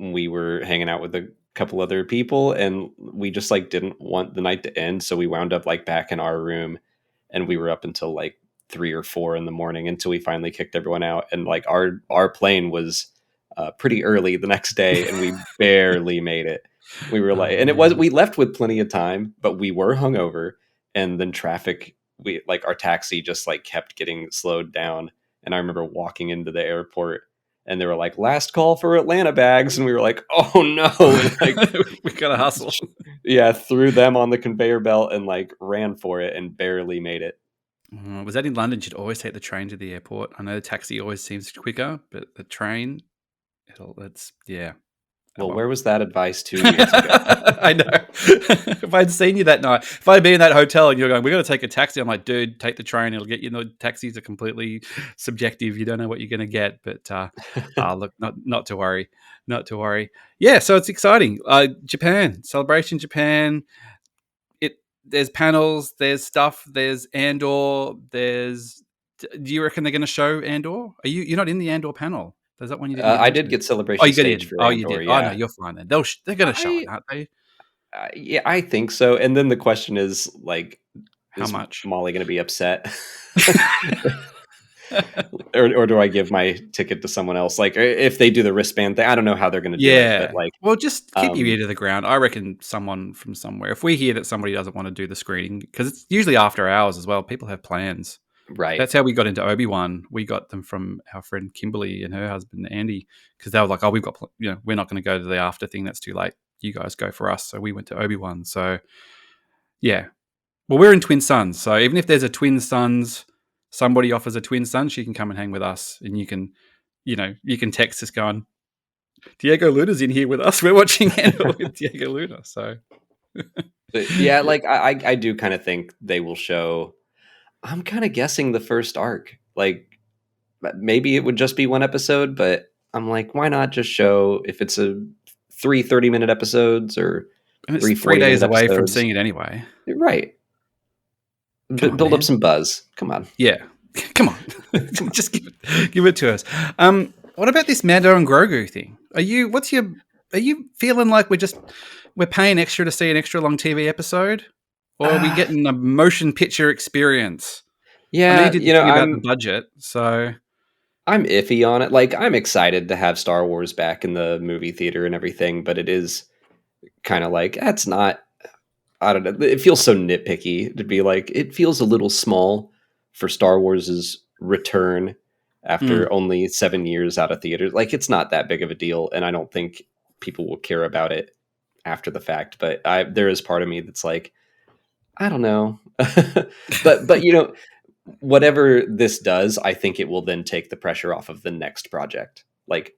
Speaker 2: we were hanging out with a couple other people, and we just like didn't want the night to end, so we wound up like back in our room, and we were up until like 3 or 4 in the morning until we finally kicked everyone out. And like our plane was pretty early the next day, and we barely made it. We were
Speaker 1: Oh
Speaker 2: like, and it was
Speaker 1: man,
Speaker 2: we left with plenty of time, but we were hungover, and then traffic. We like our taxi just like kept getting slowed down, and I remember walking into the airport, and they were like, "Last call for Atlanta bags," and we were like, "Oh no!" And like,
Speaker 1: we gotta hustle.
Speaker 2: yeah, threw them on the conveyor belt and like ran for it and barely made it.
Speaker 1: Was that in London? You'd always take the train to the airport. I know the taxi always seems quicker, but the train, it's yeah.
Speaker 2: Well,
Speaker 1: Well,
Speaker 2: where was that advice 2 years ago?
Speaker 1: I know. If I'd seen you that night, if I'd been in that hotel and you're going, we're going to take a taxi, I'm like, dude, take the train. It'll get you. Taxis are completely subjective. You don't know what you're going to get. But look, not to worry, not to worry. Yeah, so it's exciting. Japan celebration, Japan. There's panels, there's stuff, there's Andor, there's. Do you reckon they're going to show Andor? You're not in the Andor panel? There's that one you didn't get
Speaker 2: I did
Speaker 1: mentioned.
Speaker 2: get
Speaker 1: Oh,
Speaker 2: celebration
Speaker 1: you got
Speaker 2: stage
Speaker 1: in.
Speaker 2: for
Speaker 1: Oh, you
Speaker 2: Andor.
Speaker 1: did. Oh no,
Speaker 2: Yeah,
Speaker 1: you're fine then. They're going to show it,
Speaker 2: I
Speaker 1: aren't they?
Speaker 2: yeah, I think so. And then the question is like,
Speaker 1: How
Speaker 2: is
Speaker 1: much?
Speaker 2: Molly going to be upset? or do I give my ticket to someone else? Like if they do the wristband thing, I don't know how they're going to do it, but
Speaker 1: Yeah.
Speaker 2: like,
Speaker 1: Well, just keep your ear
Speaker 2: um,
Speaker 1: to the ground. I reckon someone from somewhere. If we hear that somebody doesn't want to do the screening, because it's usually after hours as well, people have plans.
Speaker 2: right.
Speaker 1: That's how we got into Obi-Wan. We got them from our friend Kimberly and her husband Andy, because they were like, "Oh, we've got, we're not going to go to the after thing. That's too late. You guys go for us." So we went to Obi-Wan. So yeah, well, we're in Twin Sons. So even if there's a Twin Sons, somebody offers a Twin Son, she can come and hang with us, and you can text us going, Diego Luna's in here with us. We're watching Andor with Diego Luna. So
Speaker 2: But yeah, like I do kind of think they will show. I'm kind of guessing the first arc. Like maybe it would just be one episode, but I'm like, why not just show if it's a 3 30-minute episodes or
Speaker 1: and it's
Speaker 2: three
Speaker 1: 3
Speaker 2: 40 minute
Speaker 1: days away from
Speaker 2: episodes?
Speaker 1: seeing it anyway.
Speaker 2: Right.
Speaker 1: Come on,
Speaker 2: Build up
Speaker 1: man.
Speaker 2: some buzz. Come on.
Speaker 1: Yeah. Come on. Just give it to us. What about this Mando and Grogu thing? Are you feeling like we're paying extra to see an extra long TV episode? Or are we
Speaker 2: Uh,
Speaker 1: getting a motion picture experience? I know you
Speaker 2: yeah,
Speaker 1: did the thing about the budget, so
Speaker 2: I'm iffy on it. Like I'm excited to have Star Wars back in the movie theater and everything, but it is kind of like that's not. I don't know. It feels so nitpicky to be like it feels a little small for Star Wars's return
Speaker 1: mm,
Speaker 2: after only 7 years out of theaters. Like it's not that big of a deal, and I don't think people will care about it after the fact. But there is part of me that's like, I don't know. But whatever this does, I think it will then take the pressure off of the next project. Like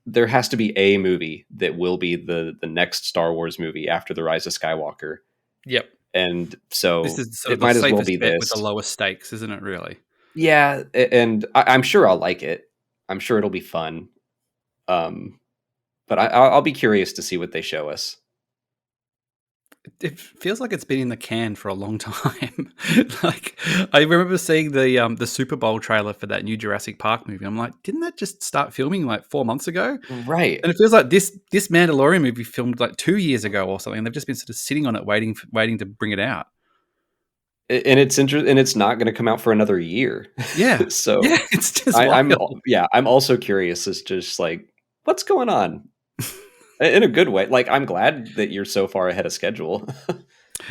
Speaker 2: there has to be a movie that will be the next Star Wars movie after the Rise of Skywalker,
Speaker 1: yep.
Speaker 2: and
Speaker 1: This
Speaker 2: so
Speaker 1: is sort
Speaker 2: it
Speaker 1: of the
Speaker 2: might as well
Speaker 1: safest
Speaker 2: be
Speaker 1: bet with the
Speaker 2: this.
Speaker 1: lowest stakes, isn't it, really?
Speaker 2: Yeah, and I'm sure I'll like it. I'm sure it'll be fun. Um, but I'll be curious to see what they show us.
Speaker 1: It feels like it's been in the can for a long time. Like I remember seeing the Super Bowl trailer for that new Jurassic Park movie. I'm like, didn't that just start filming like 4 months ago?
Speaker 2: Right.
Speaker 1: And it feels like this Mandalorian movie filmed like 2 years ago or something. And they've just been sort of sitting on it, waiting to bring it out.
Speaker 2: And it's interesting, and it's not going to come out for another year.
Speaker 1: Yeah,
Speaker 2: So
Speaker 1: yeah, it's just wild.
Speaker 2: I'm also curious as to just like what's going on in a good way. Like I'm glad that you're so far ahead of schedule.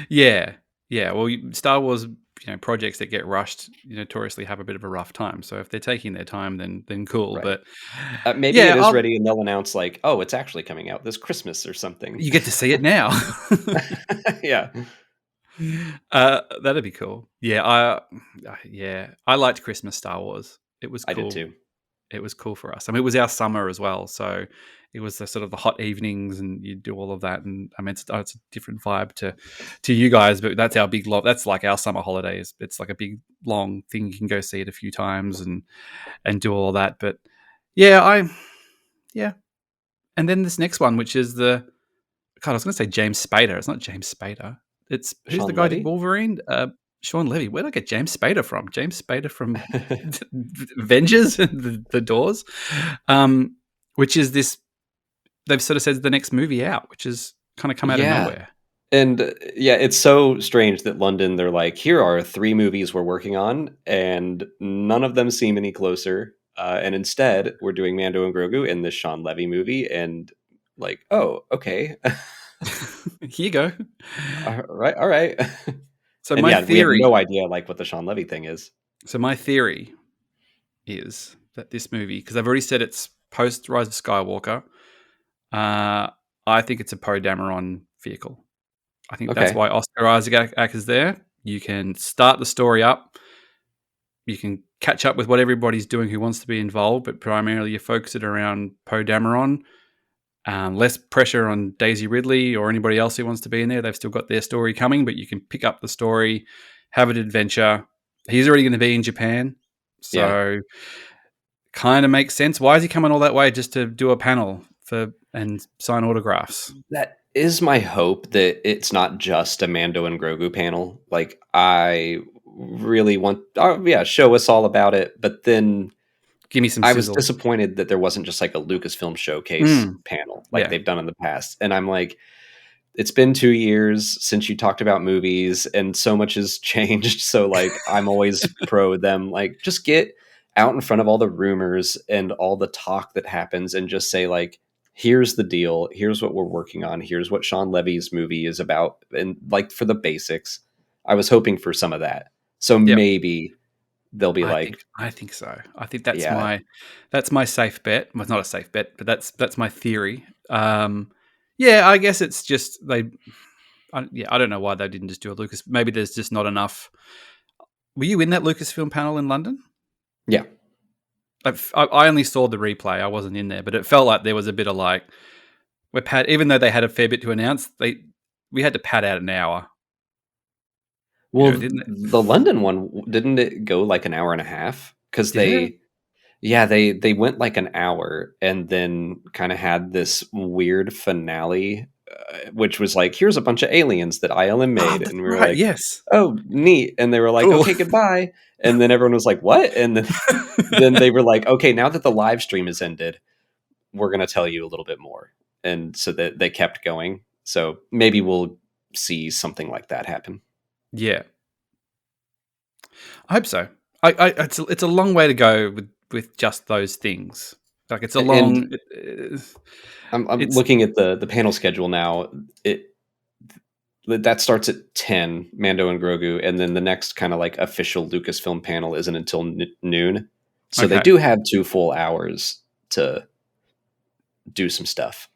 Speaker 1: Yeah, yeah. Well, Star Wars, projects that get rushed notoriously have a bit of a rough time. So if they're taking their time, then cool.
Speaker 2: Right.
Speaker 1: But
Speaker 2: Maybe
Speaker 1: yeah,
Speaker 2: it is ready, and they'll announce like, oh, it's actually coming out this Christmas or something.
Speaker 1: you get to see it now.
Speaker 2: Yeah,
Speaker 1: That'd be cool. Yeah, I liked Christmas Star Wars. It was
Speaker 2: I did
Speaker 1: cool.
Speaker 2: too.
Speaker 1: It was cool for us. I mean, it was our summer as well, so it was the sort of the hot evenings, and you do all of that. And I mean, it's a different vibe to you guys, but that's our big That's like our summer holidays. It's like a big long thing. You can go see it a few times and do all of that. But yeah, yeah. And then this next one, which is God, I was going to say James Spader. It's not James Spader. It's who's the
Speaker 2: Sean
Speaker 1: guy who did
Speaker 2: Levy.
Speaker 1: Wolverine? Sean Levy. Where did I get James Spader from? James Spader from Avengers and the Doors, which is this. They've sort of said the next movie out, which has kind of come out of
Speaker 2: Yeah,
Speaker 1: nowhere.
Speaker 2: and yeah, it's so strange that London. They're like, here are 3 movies we're working on, and none of them seem any closer. And instead, we're doing Mando and Grogu in this Sean Levy movie, and like, oh, okay,
Speaker 1: Here you go.
Speaker 2: all right.
Speaker 1: So
Speaker 2: And
Speaker 1: my
Speaker 2: yeah, we have
Speaker 1: theory.
Speaker 2: no idea like what the Sean Levy thing is.
Speaker 1: So my theory is that this movie, because I've already said it's post Rise of Skywalker, I think it's a Poe Dameron vehicle. I think that's
Speaker 2: Okay.
Speaker 1: why Oscar Isaac is there. You can start the story up. You can catch up with what everybody's doing who wants to be involved, but primarily you focus it around Poe Dameron. Less pressure on Daisy Ridley or anybody else who wants to be in there. They've still got their story coming, but you can pick up the story, have an adventure. He's already going to be in Japan,
Speaker 2: Yeah.
Speaker 1: so kind of makes sense. Why is he coming all that way just to do a panel and sign autographs?
Speaker 2: That is my hope that it's not just a Mando and Grogu panel. Like I really want, oh, yeah, show us all about it. But then
Speaker 1: Give me some
Speaker 2: I was
Speaker 1: sizzle.
Speaker 2: disappointed that there wasn't just like a Lucasfilm showcase panel like
Speaker 1: Yeah.
Speaker 2: they've done in the past. And I'm like, it's been 2 years since you talked about movies, and so much has changed. So like, I'm always pro them. Like, just get out in front of all the rumors and all the talk that happens, and just say like, here's the deal. Here's what we're working on. Here's what Sean Levy's movie is about, and like for the basics. I was hoping for some of that. So
Speaker 1: Yep.
Speaker 2: maybe they'll be like,
Speaker 1: I think so. I think
Speaker 2: yeah,
Speaker 1: that's my safe bet. Well, it's not a safe bet, but that's my theory. Yeah, I guess it's just I don't know why they didn't just do a Lucas. Maybe there's just not enough. Were you in that Lucasfilm panel in London?
Speaker 2: yeah.
Speaker 1: I only saw the replay. I wasn't in there, but it felt like there was a bit of like even though they had a fair bit to announce, we had to pad out an hour.
Speaker 2: Well,
Speaker 1: Didn't it?
Speaker 2: the London one, didn't it go like an hour and a half? Because
Speaker 1: Did it?
Speaker 2: they went like an hour and then kind of had this weird finale, which was like, here's a bunch of aliens that ILM
Speaker 1: Oh,
Speaker 2: made,
Speaker 1: that's
Speaker 2: and we were
Speaker 1: right.
Speaker 2: like,
Speaker 1: Yes.
Speaker 2: oh, neat, and they were like,
Speaker 1: Cool.
Speaker 2: okay, goodbye, and then everyone was like, what? And then they were like, okay, now that the live stream has ended, we're gonna tell you a little bit more, and so that they kept going. So maybe we'll see something like that happen.
Speaker 1: Yeah, I hope so. It's a long way to go with just those things. Like it's a
Speaker 2: And
Speaker 1: long.
Speaker 2: I'm
Speaker 1: It's
Speaker 2: looking at the panel schedule now. It that starts at 10, Mando and Grogu, and then the next kind of like official Lucasfilm panel isn't until noon. So they
Speaker 1: okay.
Speaker 2: do have 2 full hours to do some stuff.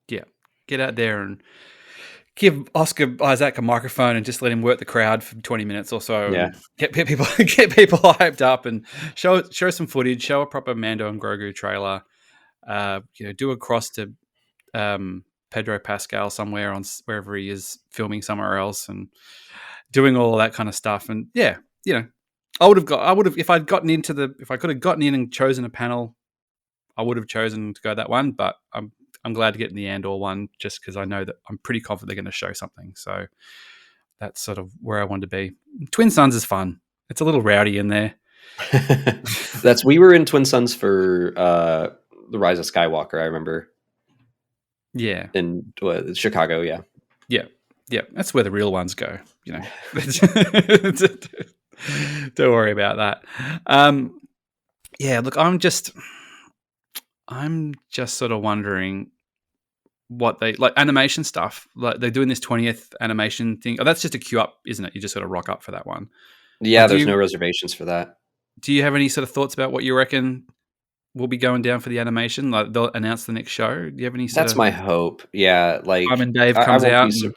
Speaker 1: Yeah, get out there and give Oscar Isaac a microphone and just let him work the crowd for 20 minutes or so,
Speaker 2: Yeah.
Speaker 1: and get people hyped up and show some footage, show a proper Mando and Grogu trailer. Do a cross to Pedro Pascal somewhere on wherever he is filming somewhere else and doing all of that kind of stuff. And yeah, I would have if I could have gotten in and chosen a panel, I would have chosen to go that one. But I'm glad to get in the Andor one just because I know that I'm pretty confident they're going to show something. So that's sort of where I want to be. Twin Suns is fun. It's a little rowdy in there.
Speaker 2: We were in Twin Suns for the Rise of Skywalker, I remember.
Speaker 1: Yeah.
Speaker 2: In Chicago, yeah.
Speaker 1: Yeah. Yeah. That's where the real ones go, Don't worry about that. Yeah, look, I'm just sort of wondering what they like animation stuff. Like they're doing this 20th animation thing. Oh, that's just a queue up, isn't it? You just sort of rock up for that one.
Speaker 2: Yeah,
Speaker 1: Like,
Speaker 2: there's no reservations for that.
Speaker 1: do you have any sort of thoughts about what you reckon will be going down for the animation? Like they'll announce the next show. Do you have any sort
Speaker 2: That's
Speaker 1: of
Speaker 2: my hope. Yeah, like
Speaker 1: Simon Dave
Speaker 2: I
Speaker 1: comes
Speaker 2: won't
Speaker 1: out
Speaker 2: be.
Speaker 1: and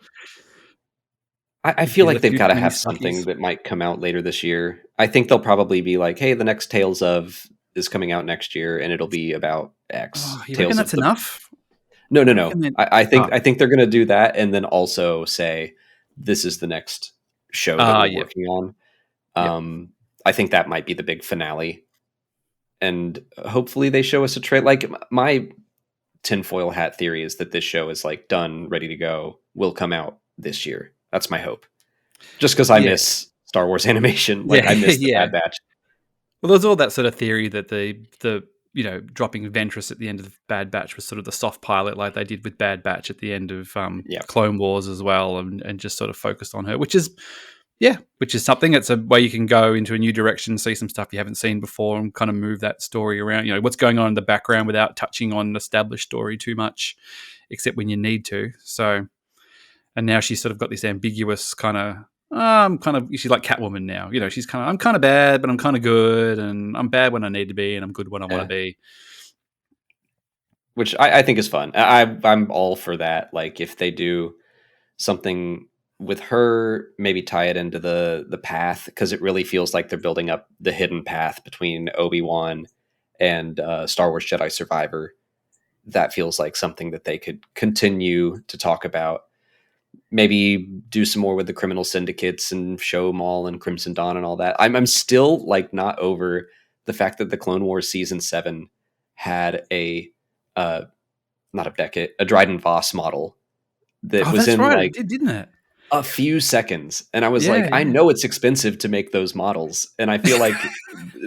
Speaker 2: I feel
Speaker 1: gives
Speaker 2: like
Speaker 1: a
Speaker 2: they've
Speaker 1: few
Speaker 2: got to
Speaker 1: too many
Speaker 2: have something
Speaker 1: snuggies?
Speaker 2: that might come out later this year. I think they'll probably be like, "Hey, the next Tales of is coming out next year, and it'll be about X."
Speaker 1: Oh, you reckon
Speaker 2: Tales of
Speaker 1: that's
Speaker 2: the
Speaker 1: enough?
Speaker 2: No, no,
Speaker 1: I
Speaker 2: no.
Speaker 1: reckon that.
Speaker 2: I think they're going to do that, and then also say this is the next show that we're
Speaker 1: Yeah,
Speaker 2: working on.
Speaker 1: yeah,
Speaker 2: I think that might be the big finale, and hopefully they show us a trailer. Like my tinfoil hat theory is that this show is like done, ready to go, will come out this year. That's my hope. Just because I
Speaker 1: yeah,
Speaker 2: miss Star Wars animation, like
Speaker 1: yeah,
Speaker 2: I miss the
Speaker 1: yeah.
Speaker 2: Bad Batch.
Speaker 1: Well, there's all that sort of theory that the dropping Ventress at the end of Bad Batch was sort of the soft pilot, like they did with Bad Batch at the end of
Speaker 2: Yeah,
Speaker 1: Clone Wars as well, and just sort of focused on her, which is something. It's a way you can go into a new direction, see some stuff you haven't seen before, and kind of move that story around. What's going on in the background without touching on established story too much, except when you need to. So, and now she's sort of got this ambiguous she's like Catwoman now. She's I'm kind of bad, but I'm kind of good, and I'm bad when I need to be, and I'm good when I want to
Speaker 2: yeah.
Speaker 1: be.
Speaker 2: Which I think is fun. I'm all for that. Like if they do something with her, maybe tie it into the path, because it really feels like they're building up the hidden path between Obi-Wan and Star Wars Jedi Survivor. That feels like something that they could continue to talk about. Maybe do some more with the criminal syndicates and show Maul and Crimson Dawn and all that. I'm still like not over the fact that the Clone Wars season 7 had not a Beckett, a Dryden Voss model that
Speaker 1: Oh,
Speaker 2: was
Speaker 1: that's
Speaker 2: in
Speaker 1: right. It
Speaker 2: like
Speaker 1: did, didn't it?
Speaker 2: a few seconds. And I was
Speaker 1: Yeah,
Speaker 2: like, I
Speaker 1: yeah.
Speaker 2: know it's expensive to make those models. And I feel like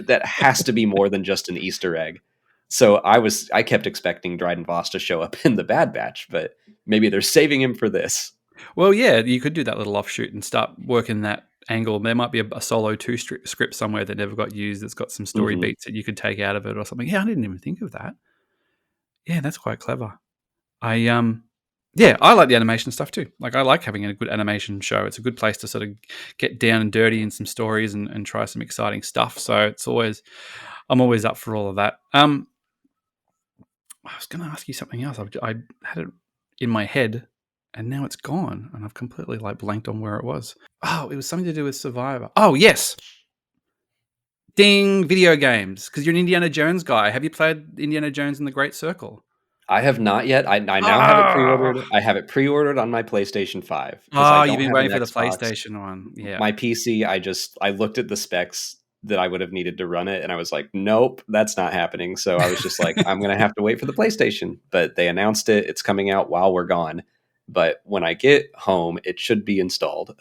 Speaker 2: that has to be more than just an Easter egg. So I kept expecting Dryden Voss to show up in the Bad Batch, but maybe they're saving him for this.
Speaker 1: Well, yeah, you could do that little offshoot and start working that angle. There might be a solo script somewhere that never got used that's got some story
Speaker 2: Hmm.
Speaker 1: beats that you could take out of it or something. Yeah, I didn't even think of that. Yeah, that's quite clever. Yeah, I like the animation stuff too. Like, I like having a good animation show. It's a good place to sort of get down and dirty in some stories and try some exciting stuff. So I'm always up for all of that. I was going to ask you something else. I had it in my head, and now it's gone, and I've completely like blanked on where it was. Oh, it was something to do with Survivor. Oh, yes. Ding, video games. Because you're an Indiana Jones guy. Have you played Indiana Jones and the Great Circle?
Speaker 2: I have not yet. I now have it
Speaker 1: Ah,
Speaker 2: pre-ordered. I have it pre-ordered on my PlayStation 5 because I
Speaker 1: oh, you've
Speaker 2: don't
Speaker 1: been
Speaker 2: have an
Speaker 1: waiting for the
Speaker 2: Xbox.
Speaker 1: PlayStation one. Yeah.
Speaker 2: My PC, I looked at the specs that I would have needed to run it, and I was like, nope, that's not happening. So I was just like, I'm gonna have to wait for the PlayStation. But they announced it; it's coming out while we're gone. But when I get home, it should be installed.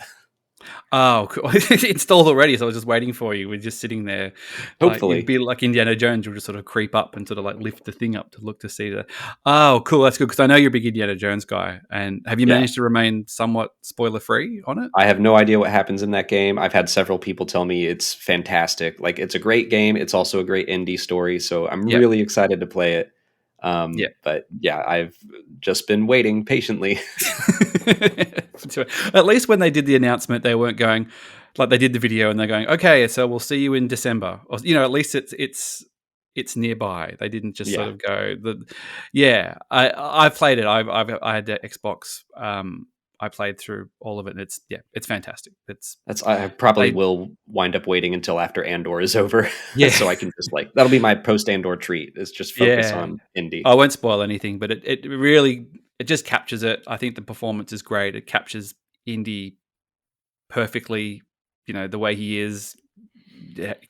Speaker 1: Oh, cool. It's installed already, so I was just waiting for you. We're just sitting there, like you'd
Speaker 2: Hopefully,
Speaker 1: be like Indiana Jones. You'll just sort of creep up and sort of like lift the thing up to look to see the. Oh, cool. That's good because I know you're a big Indiana Jones guy. And have you
Speaker 2: yeah.
Speaker 1: managed to remain somewhat spoiler free on it?
Speaker 2: I have no idea what happens in that game. I've had several people tell me it's fantastic. Like it's a great game. It's also a great indie story. So I'm
Speaker 1: Yep.
Speaker 2: really excited to play it.
Speaker 1: Yeah.
Speaker 2: But yeah, I've just been waiting patiently.
Speaker 1: At least when they did the announcement, they weren't going like they did the video and they're going, okay, so we'll see you in December. Or, at least it's nearby. They didn't just sort
Speaker 2: Yeah,
Speaker 1: of go yeah. I've played it. I had the Xbox. I played through all of it, and it's fantastic.
Speaker 2: I probably
Speaker 1: They
Speaker 2: will wind up waiting until after Andor is over,
Speaker 1: yeah
Speaker 2: so I can just like that'll be my post Andor treat. Is just focus
Speaker 1: yeah.
Speaker 2: on indie.
Speaker 1: I won't spoil anything, but it really it just captures it. I think the performance is great. It captures Indy perfectly. The way he is,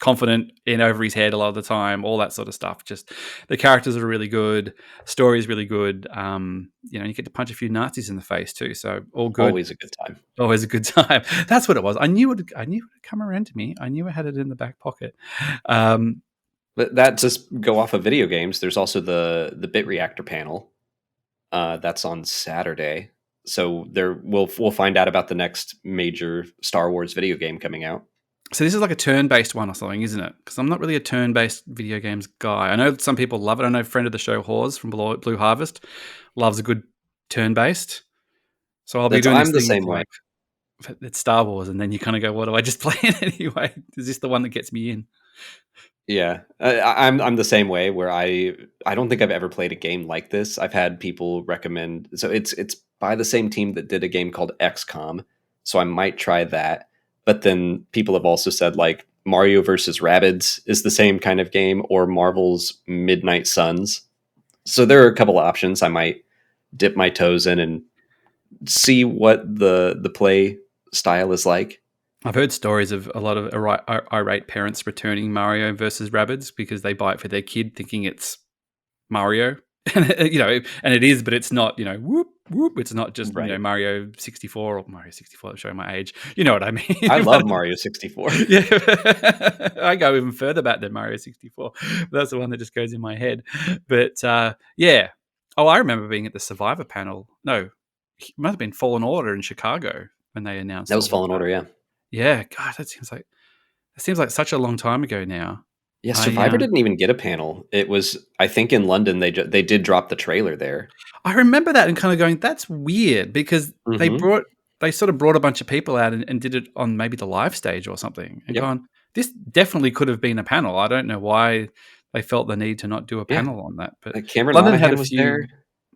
Speaker 1: confident in over his head a lot of the time, all that sort of stuff. Just the characters are really good, story is really good. You get to punch a few Nazis in the face too, so all good.
Speaker 2: Always a good time.
Speaker 1: Always a good time. That's what it was. I knew it. I knew it would come around to me. I knew I had it in the back pocket. Um,
Speaker 2: But that just go off of video games. There's also the Bit Reactor panel. That's on Saturday. So we'll find out about the next major Star Wars video game coming out.
Speaker 1: so this is like a turn-based one or something, isn't it? Because I'm not really a turn-based video games guy. I know some people love it. I know a friend of the show, Hawes from Blue Harvest, loves a good turn-based. So I'll be doing this
Speaker 2: I'm the
Speaker 1: thing of
Speaker 2: same way.
Speaker 1: like it's Star Wars, and then you kind of go, "What do I just play it anyway? Is this the one that gets me in?"
Speaker 2: Yeah, I'm the same way where I don't think I've ever played a game like this. I've had people recommend so it's by the same team that did a game called XCOM, so I might try that. But then people have also said like Mario versus Rabbids is the same kind of game or Marvel's Midnight Suns. So there are a couple of options I might dip my toes in and see what the play style is like.
Speaker 1: I've heard stories of a lot of irate parents returning Mario versus Rabbids because they buy it for their kid, thinking it's Mario, and and it is, but it's not. Whoop whoop. It's not just
Speaker 2: Right.
Speaker 1: Mario 64 or Mario 64. Showing my age. You know what I mean?
Speaker 2: I love
Speaker 1: But,
Speaker 2: Mario 64.
Speaker 1: yeah, I go even further back than Mario 64. That's the one that just goes in my head. But yeah. Oh, I remember being at the Survivor panel. No, it might have been Fallen Order in Chicago when they announced
Speaker 2: That was
Speaker 1: all of
Speaker 2: Fallen
Speaker 1: that.
Speaker 2: Order, yeah.
Speaker 1: Yeah, God, that seems like such a long time ago now.
Speaker 2: Yeah,
Speaker 1: I
Speaker 2: Survivor didn't even get a panel. It was, I think, in London. They did drop the trailer there.
Speaker 1: I remember that and kind of going, that's weird because
Speaker 2: Hmm.
Speaker 1: they sort of brought a bunch of people out and did it on maybe the live stage or something and
Speaker 2: Yep.
Speaker 1: gone, this definitely could have been a panel. I don't know why they felt the need to not do a
Speaker 2: Yeah.
Speaker 1: panel on that, but
Speaker 2: Cameron
Speaker 1: London had a
Speaker 2: Monaghan was
Speaker 1: few,
Speaker 2: there.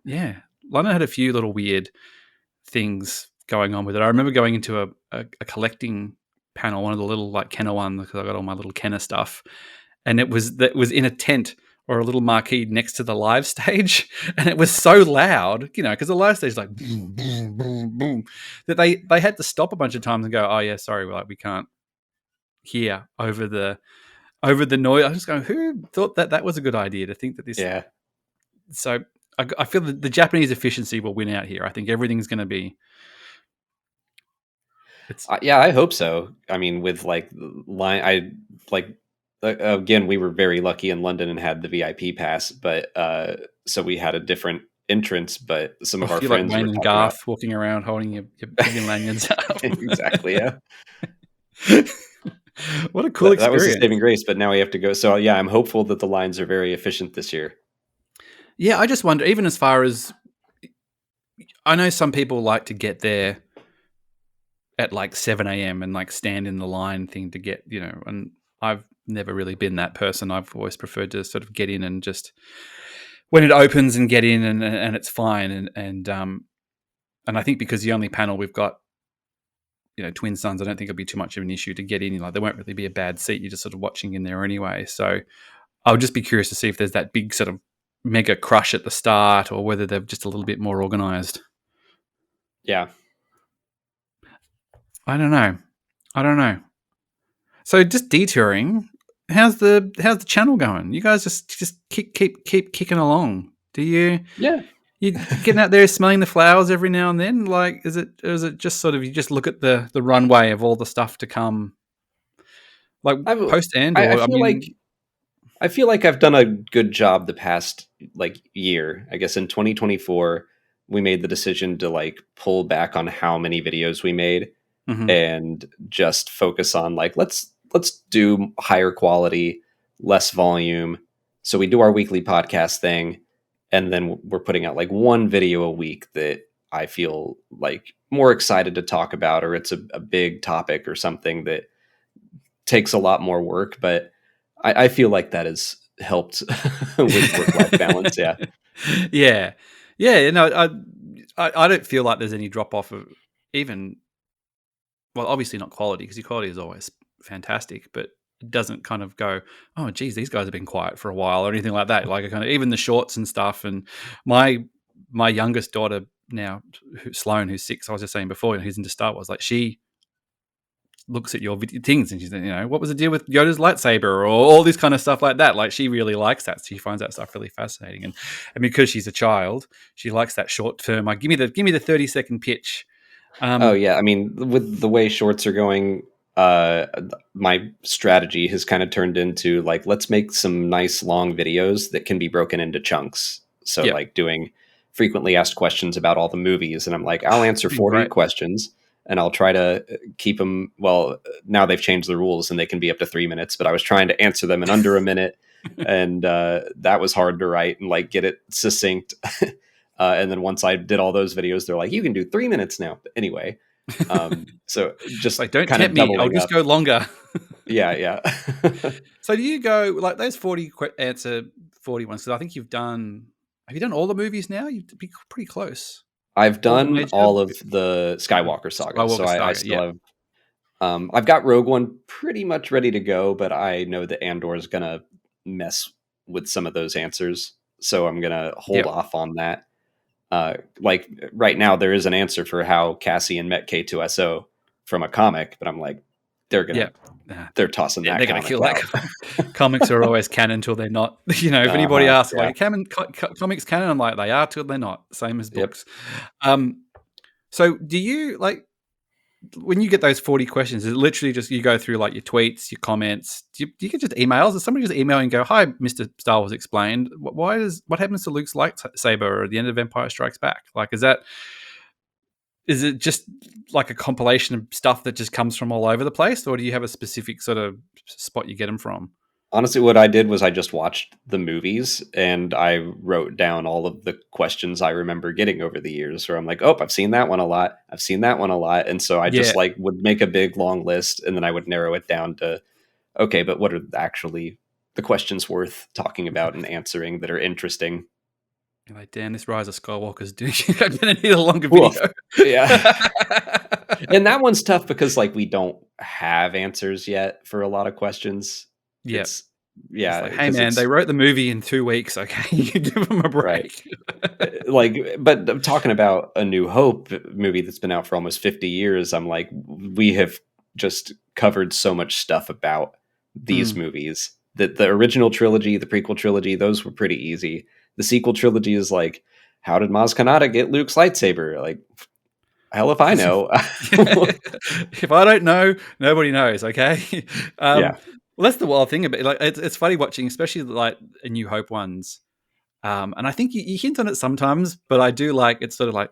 Speaker 1: yeah, London had a few little weird things going on with it. I remember going into a collecting panel, one of the little like Kenner ones because I got all my little Kenner stuff, and that was in a tent or a little marquee next to the live stage, and it was so loud, because the live stage is like boom, boom, boom, boom, that they had to stop a bunch of times and go, oh yeah, sorry, we can't hear over the noise. I was just going, who thought that was a good idea to think that this?
Speaker 2: Yeah.
Speaker 1: So I feel that the Japanese efficiency will win out here. I think everything's going to be it's
Speaker 2: Yeah, I hope so. I mean, with like line, I like again, we were very lucky in London and had the VIP pass, but so we had a different entrance. But some of
Speaker 1: Oh,
Speaker 2: our
Speaker 1: you're like
Speaker 2: friends
Speaker 1: Wayne
Speaker 2: were
Speaker 1: and
Speaker 2: talking about
Speaker 1: Garth walking around holding your pinion lanyards up.
Speaker 2: exactly, yeah.
Speaker 1: What a cool
Speaker 2: That was the saving
Speaker 1: experience.
Speaker 2: grace. But now we have to go. So yeah, I'm hopeful that the lines are very efficient this year.
Speaker 1: Yeah, I just wonder, even as far as I know, some people like to get there at like 7 a.m. and like stand in the line thing to get, and I've never really been that person. I've always preferred to sort of get in and just when it opens and get in and it's fine. And I think because the only panel we've got, twin sons, I don't think it'll be too much of an issue to get in. Like there won't really be a bad seat. You're just sort of watching in there anyway. So I would just be curious to see if there's that big sort of mega crush at the start or whether they're just a little bit more organized.
Speaker 2: Yeah.
Speaker 1: I don't know. So just detouring, how's the channel going? You guys just keep kicking along. Do you
Speaker 2: Yeah.
Speaker 1: getting out there smelling the flowers every now and then? Like is it just sort of you just look at the runway of all the stuff to come, like post end
Speaker 2: I
Speaker 1: or I
Speaker 2: feel like
Speaker 1: mean
Speaker 2: I feel like I've done a good job the past like year. I guess in 2024 we made the decision to like pull back on how many videos we made
Speaker 1: mhm.
Speaker 2: and just focus on like let's do higher quality, less volume. So we do our weekly podcast thing and then we're putting out like one video a week that I feel like more excited to talk about, or it's a big topic or something that takes a lot more work, but I feel like that has helped with work-life balance. Yeah.
Speaker 1: Yeah. Yeah, I don't feel like there's any drop off of even, well, obviously not quality because your quality is always fantastic, but it doesn't kind of go, oh, geez, these guys have been quiet for a while or anything like that. Like I kind of even the shorts and stuff. And my youngest daughter now, Sloane, who's 6, I was just saying before, who's into Star Wars, like she looks at your things and she's what was the deal with Yoda's lightsaber or all this kind of stuff like that. Like she really likes that. She finds that stuff really fascinating, and because she's a child, she likes that short term. Like give me the 30-second pitch.
Speaker 2: Oh yeah. I mean, with the way shorts are going, uh, my strategy has kind of turned into like, let's make some nice long videos that can be broken into chunks. So
Speaker 1: Yeah,
Speaker 2: like doing frequently asked questions about all the movies. And I'm like, I'll answer
Speaker 1: it's been
Speaker 2: 40
Speaker 1: great.
Speaker 2: questions and I'll try to keep them. Well, now they've changed the rules and they can be up to 3 minutes, but I was trying to answer them in under a minute. And that was hard to write and like get it succinct. And then once I did all those videos, they're like, you can do 3 minutes now. But anyway, so
Speaker 1: It's
Speaker 2: just
Speaker 1: like, don't
Speaker 2: kind of
Speaker 1: tempt me. I'll
Speaker 2: doubling
Speaker 1: just
Speaker 2: up.
Speaker 1: go longer.
Speaker 2: Yeah, yeah.
Speaker 1: So do you go like those 40 answer 40 ones? Because I think have you done all the movies now? You'd be pretty close.
Speaker 2: I've
Speaker 1: All the
Speaker 2: done
Speaker 1: major
Speaker 2: all of the Skywalker saga, so
Speaker 1: Skywalker
Speaker 2: I
Speaker 1: saga.
Speaker 2: still
Speaker 1: Yeah.
Speaker 2: have. I've got Rogue One pretty much ready to go, but I know that Andor is gonna mess with some of those answers, so I'm gonna hold
Speaker 1: Yep.
Speaker 2: off on that. Like right now, there is an answer for how Cassian met K2SO from a comic, but I'm like, they're gonna
Speaker 1: Yep. Nah.
Speaker 2: they're tossing
Speaker 1: Yeah,
Speaker 2: that
Speaker 1: they're going to
Speaker 2: comic
Speaker 1: kill that.
Speaker 2: out.
Speaker 1: Comics are always canon until they're not. If anybody
Speaker 2: Uh-huh,
Speaker 1: asks,
Speaker 2: yeah.
Speaker 1: like, comics canon? I'm like, they are till they're not. Same as
Speaker 2: Yep.
Speaker 1: books. So do you, like, when you get those 40 questions, is it literally just you go through, like, your tweets, your comments? Do you get just emails? Does somebody just email and go, hi, Mr. Star Wars Explained. What happens to Luke's lightsaber at the end of Empire Strikes Back? Like, is it just like a compilation of stuff that just comes from all over the place, or do you have a specific sort of spot you get them from?
Speaker 2: Honestly, what I did was I just watched the movies and I wrote down all of the questions I remember getting over the years. Where I'm like, oh, I've seen that one a lot. I've seen that one a lot, and so I
Speaker 1: Yeah,
Speaker 2: just like would make a big long list, and then I would narrow it down to okay, but what are actually the questions worth talking about and answering that are interesting?
Speaker 1: you're like, damn, this Rise of Skywalker's doing. I'm gonna need a longer
Speaker 2: Woof.
Speaker 1: video.
Speaker 2: Yeah. And that one's tough because like we don't have answers yet for a lot of questions.
Speaker 1: Yeah,
Speaker 2: It's
Speaker 1: it's
Speaker 2: yeah,
Speaker 1: like, hey
Speaker 2: because
Speaker 1: man, they
Speaker 2: it's
Speaker 1: wrote the movie in 2 weeks. Okay, you give them a
Speaker 2: right.
Speaker 1: break.
Speaker 2: Like, but I'm talking about A New Hope movie that's been out for almost 50 years. I'm like, we have just covered so much stuff about these
Speaker 1: Mm.
Speaker 2: movies that the original trilogy, the prequel trilogy, those were pretty easy. The sequel trilogy is like, how did Maz Kanata get Luke's lightsaber? Like, hell if I know.
Speaker 1: If I don't know, nobody knows. Okay. um,
Speaker 2: Yeah.
Speaker 1: Well, that's the wild thing about it. Like, it's funny watching, especially like A New Hope ones. And I think you hint on it sometimes, but I do like it's sort of like,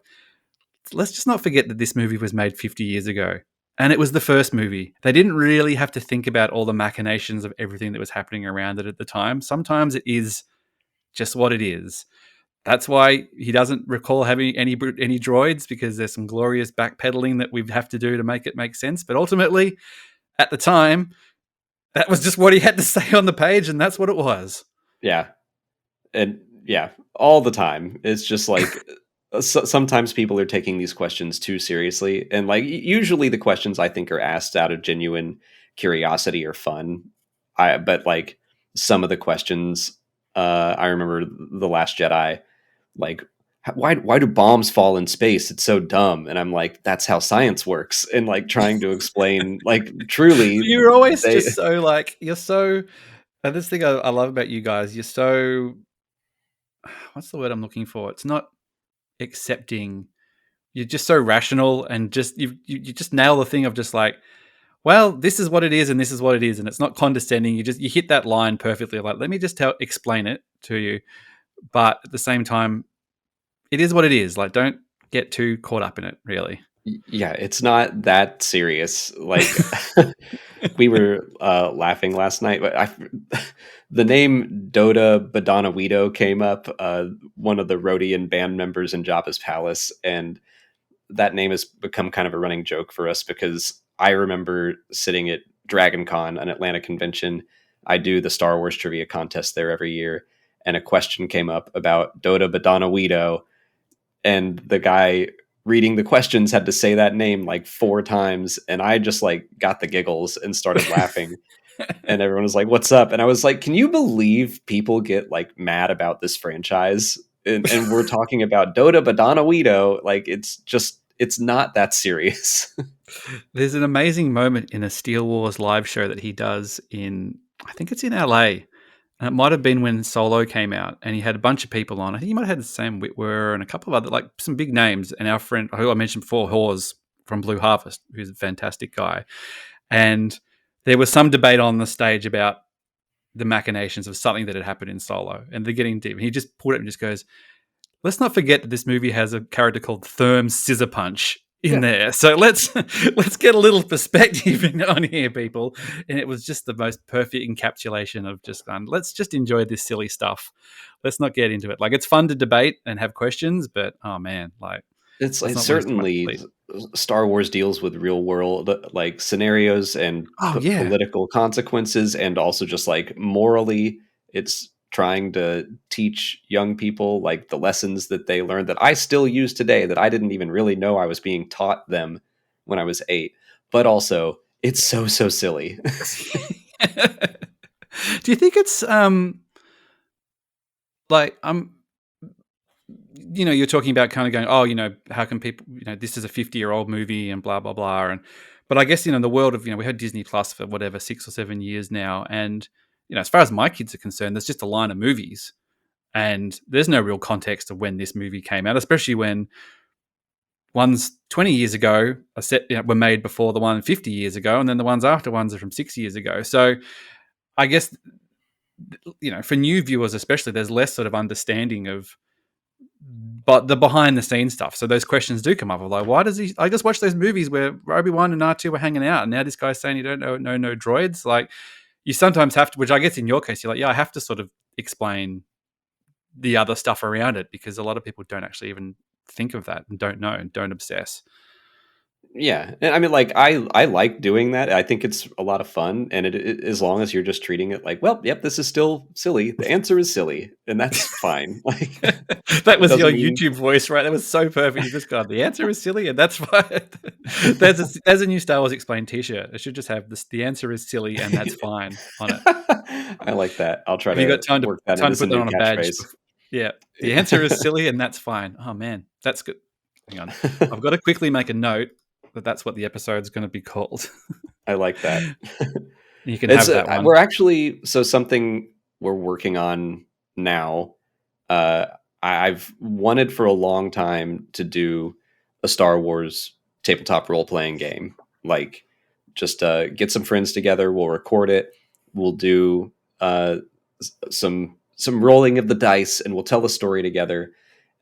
Speaker 1: let's just not forget that this movie was made 50 years ago. And it was the first movie. They didn't really have to think about all the machinations of everything that was happening around it at the time. Sometimes it is just what it is. That's why he doesn't recall having any droids, because there's some glorious backpedaling that we have to do to make it make sense. But ultimately, at the time, that was just what he had to say on the page, and that's what it was.
Speaker 2: Yeah. And yeah, all the time. It's just like sometimes people are taking these questions too seriously. And like usually the questions I think are asked out of genuine curiosity or fun. But like some of the questions, I remember The Last Jedi, like, why do bombs fall in space? It's so dumb. And I'm like, that's how science works. And like trying to explain, like, truly
Speaker 1: You're always
Speaker 2: they,
Speaker 1: just so like, you're so. And this thing I love about you guys, you're so. What's the word I'm looking for? It's not accepting. You're just so rational, and just you just nail the thing of just like, well, this is what it is, and this is what it is, and it's not condescending. You hit that line perfectly. Like, let me just explain it to you, but at the same time, it is what it is. Like, don't get too caught up in it. Really.
Speaker 2: yeah, it's not that serious. Like we were laughing last night, but the name Doda Badana Weedo came up. One of the Rhodian band members in Jabba's palace, and that name has become kind of a running joke for us because I remember sitting at Dragon Con, an Atlanta convention. I do the Star Wars trivia contest there every year, and a question came up about Doda Badana Weedo, and the guy reading the questions had to say that name like 4 times, and I just like got the giggles and started laughing. And everyone was like, "What's up?" And I was like, "Can you believe people get like mad about this franchise?" And we're talking about Doda Badana Weedo. Like it's not that serious.
Speaker 1: There's an amazing moment in a Steel Wars live show that he does in, I think it's in LA. And it might have been when Solo came out, and he had a bunch of people on. I think he might have had Sam Witwer and a couple of other, like some big names. And our friend, who I mentioned before, Hawes from Blue Harvest, who's a fantastic guy. And there was some debate on the stage about the machinations of something that had happened in Solo. And they're getting deep. And he just pulled it and just goes, let's not forget that this movie has a character called Therm Scissor Punch in there. So let's get a little perspective on here, people. And it was just the most perfect encapsulation of just let's just enjoy this silly stuff. Let's not get into it. Like, it's fun to debate and have questions, but oh man, like,
Speaker 2: It's
Speaker 1: let's not lose too much
Speaker 2: certainly
Speaker 1: sleep.
Speaker 2: Star Wars deals with real world like scenarios and
Speaker 1: Oh yeah.
Speaker 2: political consequences, and also just like morally, it's trying to teach young people like the lessons that they learned that I still use today that I didn't even really know I was being taught them when I was 8. But also, it's so silly.
Speaker 1: Do you think it's like you're talking about kind of going, oh, how can people, this is a 50-year-old movie and blah, blah, blah. But I guess, in the world of, we had Disney Plus for whatever, 6 or 7 years now. And, as far as my kids are concerned, there's just a line of movies, and there's no real context of when this movie came out, especially when ones 20 years ago are set, were made before the one 50 years ago. And then the ones after ones are from 6 years ago. So I guess, for new viewers, especially, there's less sort of understanding of, but the behind the scenes stuff. So those questions do come up of like, why does he? I just watched those movies where Obi-Wan and R2 were hanging out, and now this guy's saying you don't know no droids. Like, you sometimes have to, which I guess in your case, you're like, yeah, I have to sort of explain the other stuff around it, because a lot of people don't actually even think of that and don't know and don't obsess.
Speaker 2: Yeah, and I mean, like I like doing that. I think it's a lot of fun, and as long as you're just treating it like, well, yep, this is still silly. The answer is silly, and that's fine. Like,
Speaker 1: That
Speaker 2: it
Speaker 1: was your
Speaker 2: doesn't mean
Speaker 1: YouTube voice, right? That was so perfect. You just got, the answer is silly, and that's fine. There's a new Star Wars Explained T-shirt. It should just have this: the answer is silly, and that's fine on it.
Speaker 2: I like that. I'll try
Speaker 1: Have you
Speaker 2: to
Speaker 1: got time to
Speaker 2: work that into
Speaker 1: put
Speaker 2: some
Speaker 1: that
Speaker 2: new
Speaker 1: on a badge?
Speaker 2: catchphrase.
Speaker 1: Yeah, the answer is silly, and that's fine. Oh man, that's good. Hang on, I've got to quickly make a note that that's what the episode's going to be called.
Speaker 2: I like that.
Speaker 1: You can
Speaker 2: It's
Speaker 1: have that one.
Speaker 2: we're actually something we're working on now. Uh, I've wanted for a long time to do a Star Wars tabletop role playing game. Like, just get some friends together, we'll record it, we'll do some rolling of the dice, and we'll tell the story together.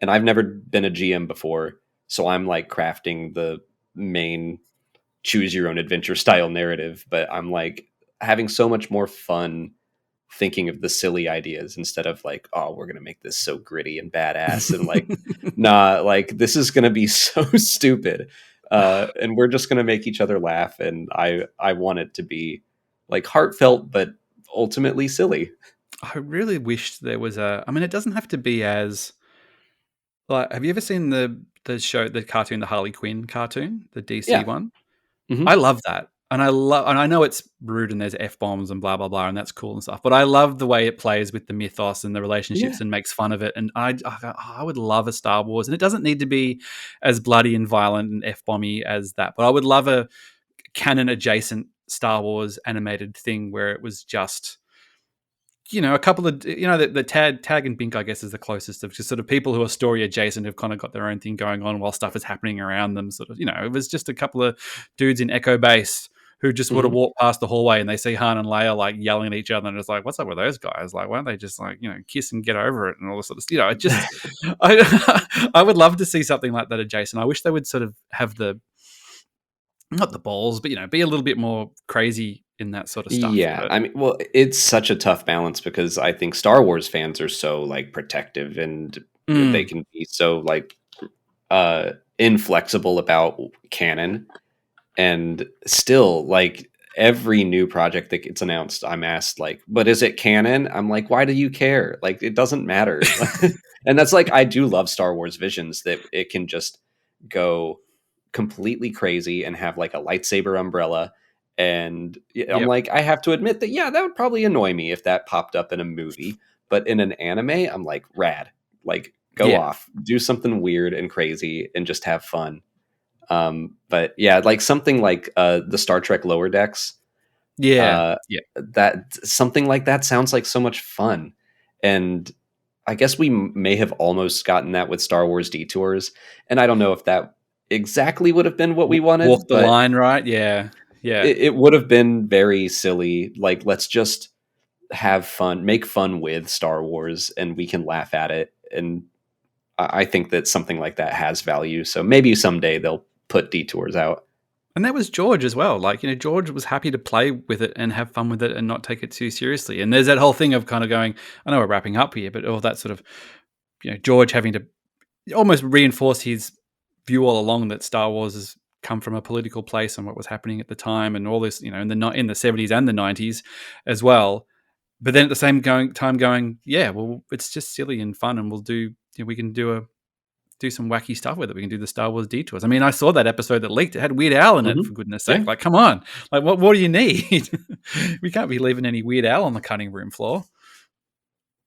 Speaker 2: And I've never been a GM before, so I'm like crafting the main choose your own adventure style narrative, but I'm like having so much more fun thinking of the silly ideas instead of like, oh, we're gonna make this so gritty and badass, and like, nah, like this is gonna be so stupid, and we're just gonna make each other laugh, and I want it to be like heartfelt, but ultimately silly.
Speaker 1: I really wish there was a. I mean, it doesn't have to be as like. Have you ever seen the cartoon, the Harley Quinn cartoon, the DC
Speaker 2: Yeah.
Speaker 1: one?
Speaker 2: Hmm.
Speaker 1: I love that. And I know it's rude and there's F-bombs and blah, blah, blah, and that's cool and stuff. But I love the way it plays with the mythos and the
Speaker 2: Yeah.
Speaker 1: relationships and makes fun of it. And I would love a Star Wars. And it doesn't need to be as bloody and violent and F-bomby as that. But I would love a canon adjacent Star Wars animated thing where it was just, a couple of, the Tag and Bink, I guess, is the closest of just sort of people who are story adjacent who've kind of got their own thing going on while stuff is happening around them. Sort of, it was just a couple of dudes in Echo Base who just would have
Speaker 2: Hmm.
Speaker 1: walked past the hallway and they see Han and Leia like yelling at each other and it's like, what's up with those guys? Like, why don't they just like, kiss and get over it and all this sort of, it just, I would love to see something like that adjacent. I wish they would sort of have not the balls, but, be a little bit more crazy in that sort of stuff.
Speaker 2: Yeah,
Speaker 1: But
Speaker 2: I mean, well, it's such a tough balance because I think Star Wars fans are so like protective, and they
Speaker 1: mm,
Speaker 2: can be so like inflexible about canon, and still like every new project that gets announced, I'm asked like, but is it canon? I'm like, why do you care? Like, it doesn't matter. And that's like, I do love Star Wars Visions, that it can just go completely crazy and have like a lightsaber umbrella. And yeah, I'm
Speaker 1: yep.
Speaker 2: like, I have to admit that, yeah, that would probably annoy me if that popped up in a movie, but in an anime, I'm like, rad, like go
Speaker 1: Yeah.
Speaker 2: off, do something weird and crazy and just have fun. But yeah, like something like the Star Trek Lower Decks,
Speaker 1: Yeah.
Speaker 2: uh,
Speaker 1: Yeah.
Speaker 2: that something like that sounds like so much fun. And I guess we may have almost gotten that with Star Wars Detours. And I don't know if that exactly would have been what we
Speaker 1: Walk
Speaker 2: wanted,
Speaker 1: the
Speaker 2: but
Speaker 1: line, right? Yeah. Yeah.
Speaker 2: it would have been very silly. Like, let's just have fun, make fun with Star Wars, and we can laugh at it. And I think that something like that has value. So maybe someday they'll put Detours out.
Speaker 1: And that was George as well. Like, George was happy to play with it and have fun with it and not take it too seriously. And there's that whole thing of kind of going, I know we're wrapping up here, but all that sort of, George having to almost reinforce his view all along that Star Wars has come from a political place and what was happening at the time and all this, in the 70s and the 90s as well. But then at the same time going, yeah, well, it's just silly and fun and we can do some wacky stuff with it. We can do the Star Wars detours. I mean, I saw that episode that leaked. It had Weird Al in it,
Speaker 2: Hmm.
Speaker 1: for goodness
Speaker 2: Yeah.
Speaker 1: sake. Like, come on. Like, what do you need? We can't be leaving any Weird Al on the cutting room floor.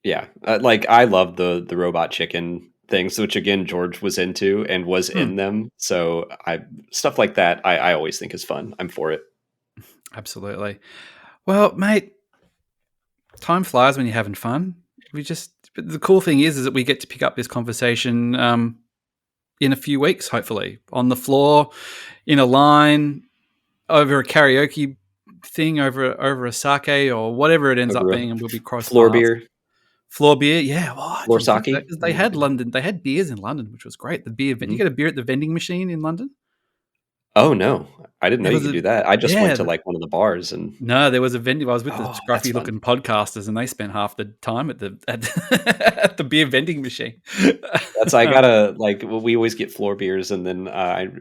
Speaker 2: Yeah. Like, I love the robot chicken things, which again, George was into and was
Speaker 1: Hmm,
Speaker 2: in them. So stuff like that, I always think is fun. I'm for it.
Speaker 1: absolutely. Well, mate, time flies when you're having fun. But the cool thing is that we get to pick up this conversation in a few weeks, hopefully, on the floor, in a line, over a karaoke thing, over a sake or whatever it ends up
Speaker 2: Over a
Speaker 1: being, and we'll be cross
Speaker 2: floor
Speaker 1: paths.
Speaker 2: beer,
Speaker 1: Floor beer, yeah. Well, I
Speaker 2: floor
Speaker 1: didn't think of that
Speaker 2: sake.
Speaker 1: because they
Speaker 2: Yeah.
Speaker 1: had London. They had beers in London, which was great. The beer, you
Speaker 2: Mhm.
Speaker 1: get a beer at the vending machine in London.
Speaker 2: Oh no, I didn't know
Speaker 1: There
Speaker 2: you
Speaker 1: was
Speaker 2: could
Speaker 1: a
Speaker 2: do that. I just went
Speaker 1: yeah.
Speaker 2: to like one of the bars and
Speaker 1: No, there was a vending. I was with the
Speaker 2: oh, that's
Speaker 1: scruffy
Speaker 2: fun.
Speaker 1: looking podcasters, and they spent half the time at the beer vending machine.
Speaker 2: That's I gotta like we always get floor beers, and then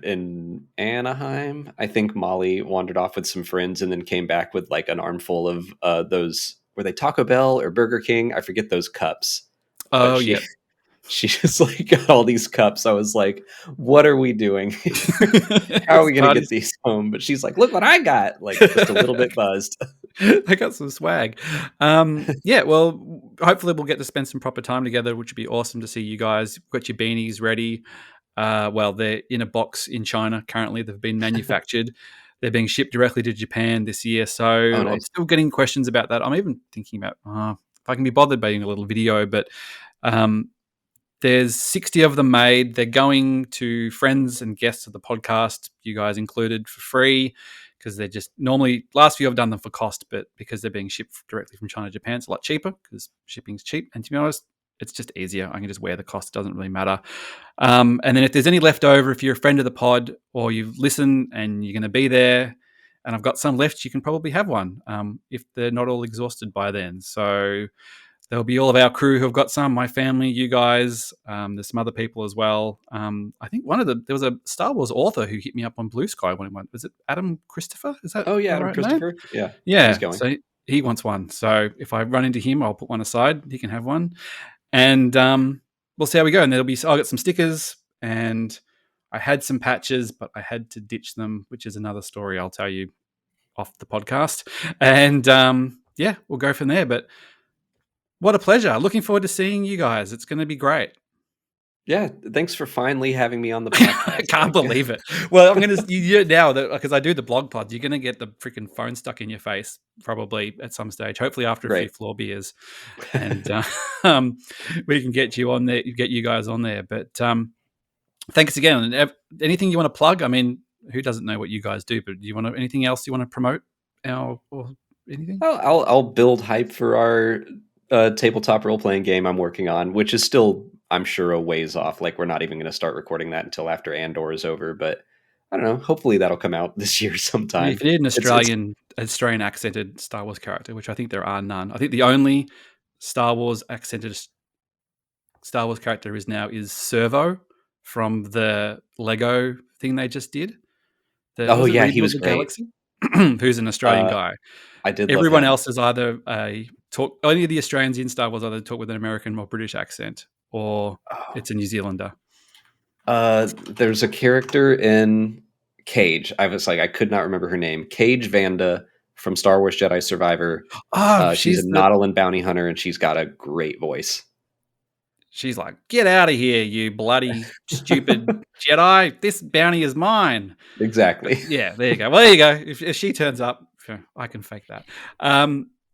Speaker 2: in Anaheim, I think Molly wandered off with some friends and then came back with like an armful of those, were they Taco Bell or Burger King? I forget those cups, but
Speaker 1: Oh
Speaker 2: she
Speaker 1: yeah.
Speaker 2: she just like got all these cups. I was like, what are we doing here? How are
Speaker 1: It's
Speaker 2: we gonna get
Speaker 1: parties.
Speaker 2: these home? But she's like, look what I got, like just a little bit buzzed.
Speaker 1: I got some swag. Yeah, well, hopefully we'll get to spend some proper time together, which would be awesome to see you guys. Got your beanies ready. Well, they're in a box in China currently. They've been manufactured. They're being shipped directly to Japan this year.
Speaker 2: Oh
Speaker 1: So I'm
Speaker 2: nice.
Speaker 1: still getting questions about that. I'm even thinking about if I can be bothered by doing a little video, but um, there's 60 of them made. They're going to friends and guests of the podcast, you guys included, for free. because they're just normally last few I've done them for cost, but because they're being shipped directly from China to Japan, it's a lot cheaper because shipping's cheap. And to be honest, it's just easier. I can just wear the cost; it doesn't really matter. And then if there's any left over, if you're a friend of the pod or you've listened and you're going to be there, and I've got some left, you can probably have one if they're not all exhausted by then. So there'll be all of our crew who have got some, my family, you guys. There's some other people as well. I think there was a Star Wars author who hit me up on bluesky when he went. Was it Adam Christopher? Is that
Speaker 2: Oh yeah,
Speaker 1: the
Speaker 2: Adam
Speaker 1: right
Speaker 2: Christopher.
Speaker 1: name?
Speaker 2: Yeah,
Speaker 1: Yeah.
Speaker 2: he's going.
Speaker 1: So he wants one. So if I run into him, I'll put one aside. He can have one, and we'll see how we go. And I got some stickers, and I had some patches, but I had to ditch them, which is another story I'll tell you off the podcast. And yeah, we'll go from there. But what a pleasure. Looking forward to seeing you guys. It's going to be great.
Speaker 2: Yeah, thanks for finally having me on the podcast.
Speaker 1: I can't believe it. Well, I'm going to now because I do the blog pod, you're going to get the freaking phone stuck in your face probably at some stage, hopefully after a few floor beers. And we can get you on there, get you guys on there. But thanks again. Anything you want to plug? I mean, who doesn't know what you guys do, but do you want anything else you want to promote or anything?
Speaker 2: I'll build hype for our tabletop role-playing game I'm working on, which is still, I'm sure, a ways off. Like, we're not even going to start recording that until after Andor is over, but I don't know. Hopefully that'll come out this year sometime.
Speaker 1: If you need an Australian accented Star Wars character, which I think there are none. I think the only Star Wars accented Star Wars character is Servo from the Lego thing they just did.
Speaker 2: He was great.
Speaker 1: Galaxy, who's an Australian guy.
Speaker 2: I did.
Speaker 1: Everyone else is either only the Australians in Star Wars either talk with an American or British accent, or it's a New Zealander.
Speaker 2: There's a character in Cage. I could not remember her name. Cage Vanda from Star Wars Jedi Survivor. She's a Nautolan bounty hunter, and she's got a great voice.
Speaker 1: She's like, "Get out of here, you bloody stupid Jedi! This bounty is mine."
Speaker 2: Exactly.
Speaker 1: Yeah, there you go. Well, there you go. If she turns up, I can fake that.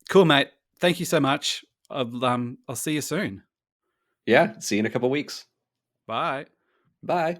Speaker 1: Cool, mate. Thank you so much. I'll see you soon.
Speaker 2: Yeah, see you in a couple weeks.
Speaker 1: Bye.
Speaker 2: Bye.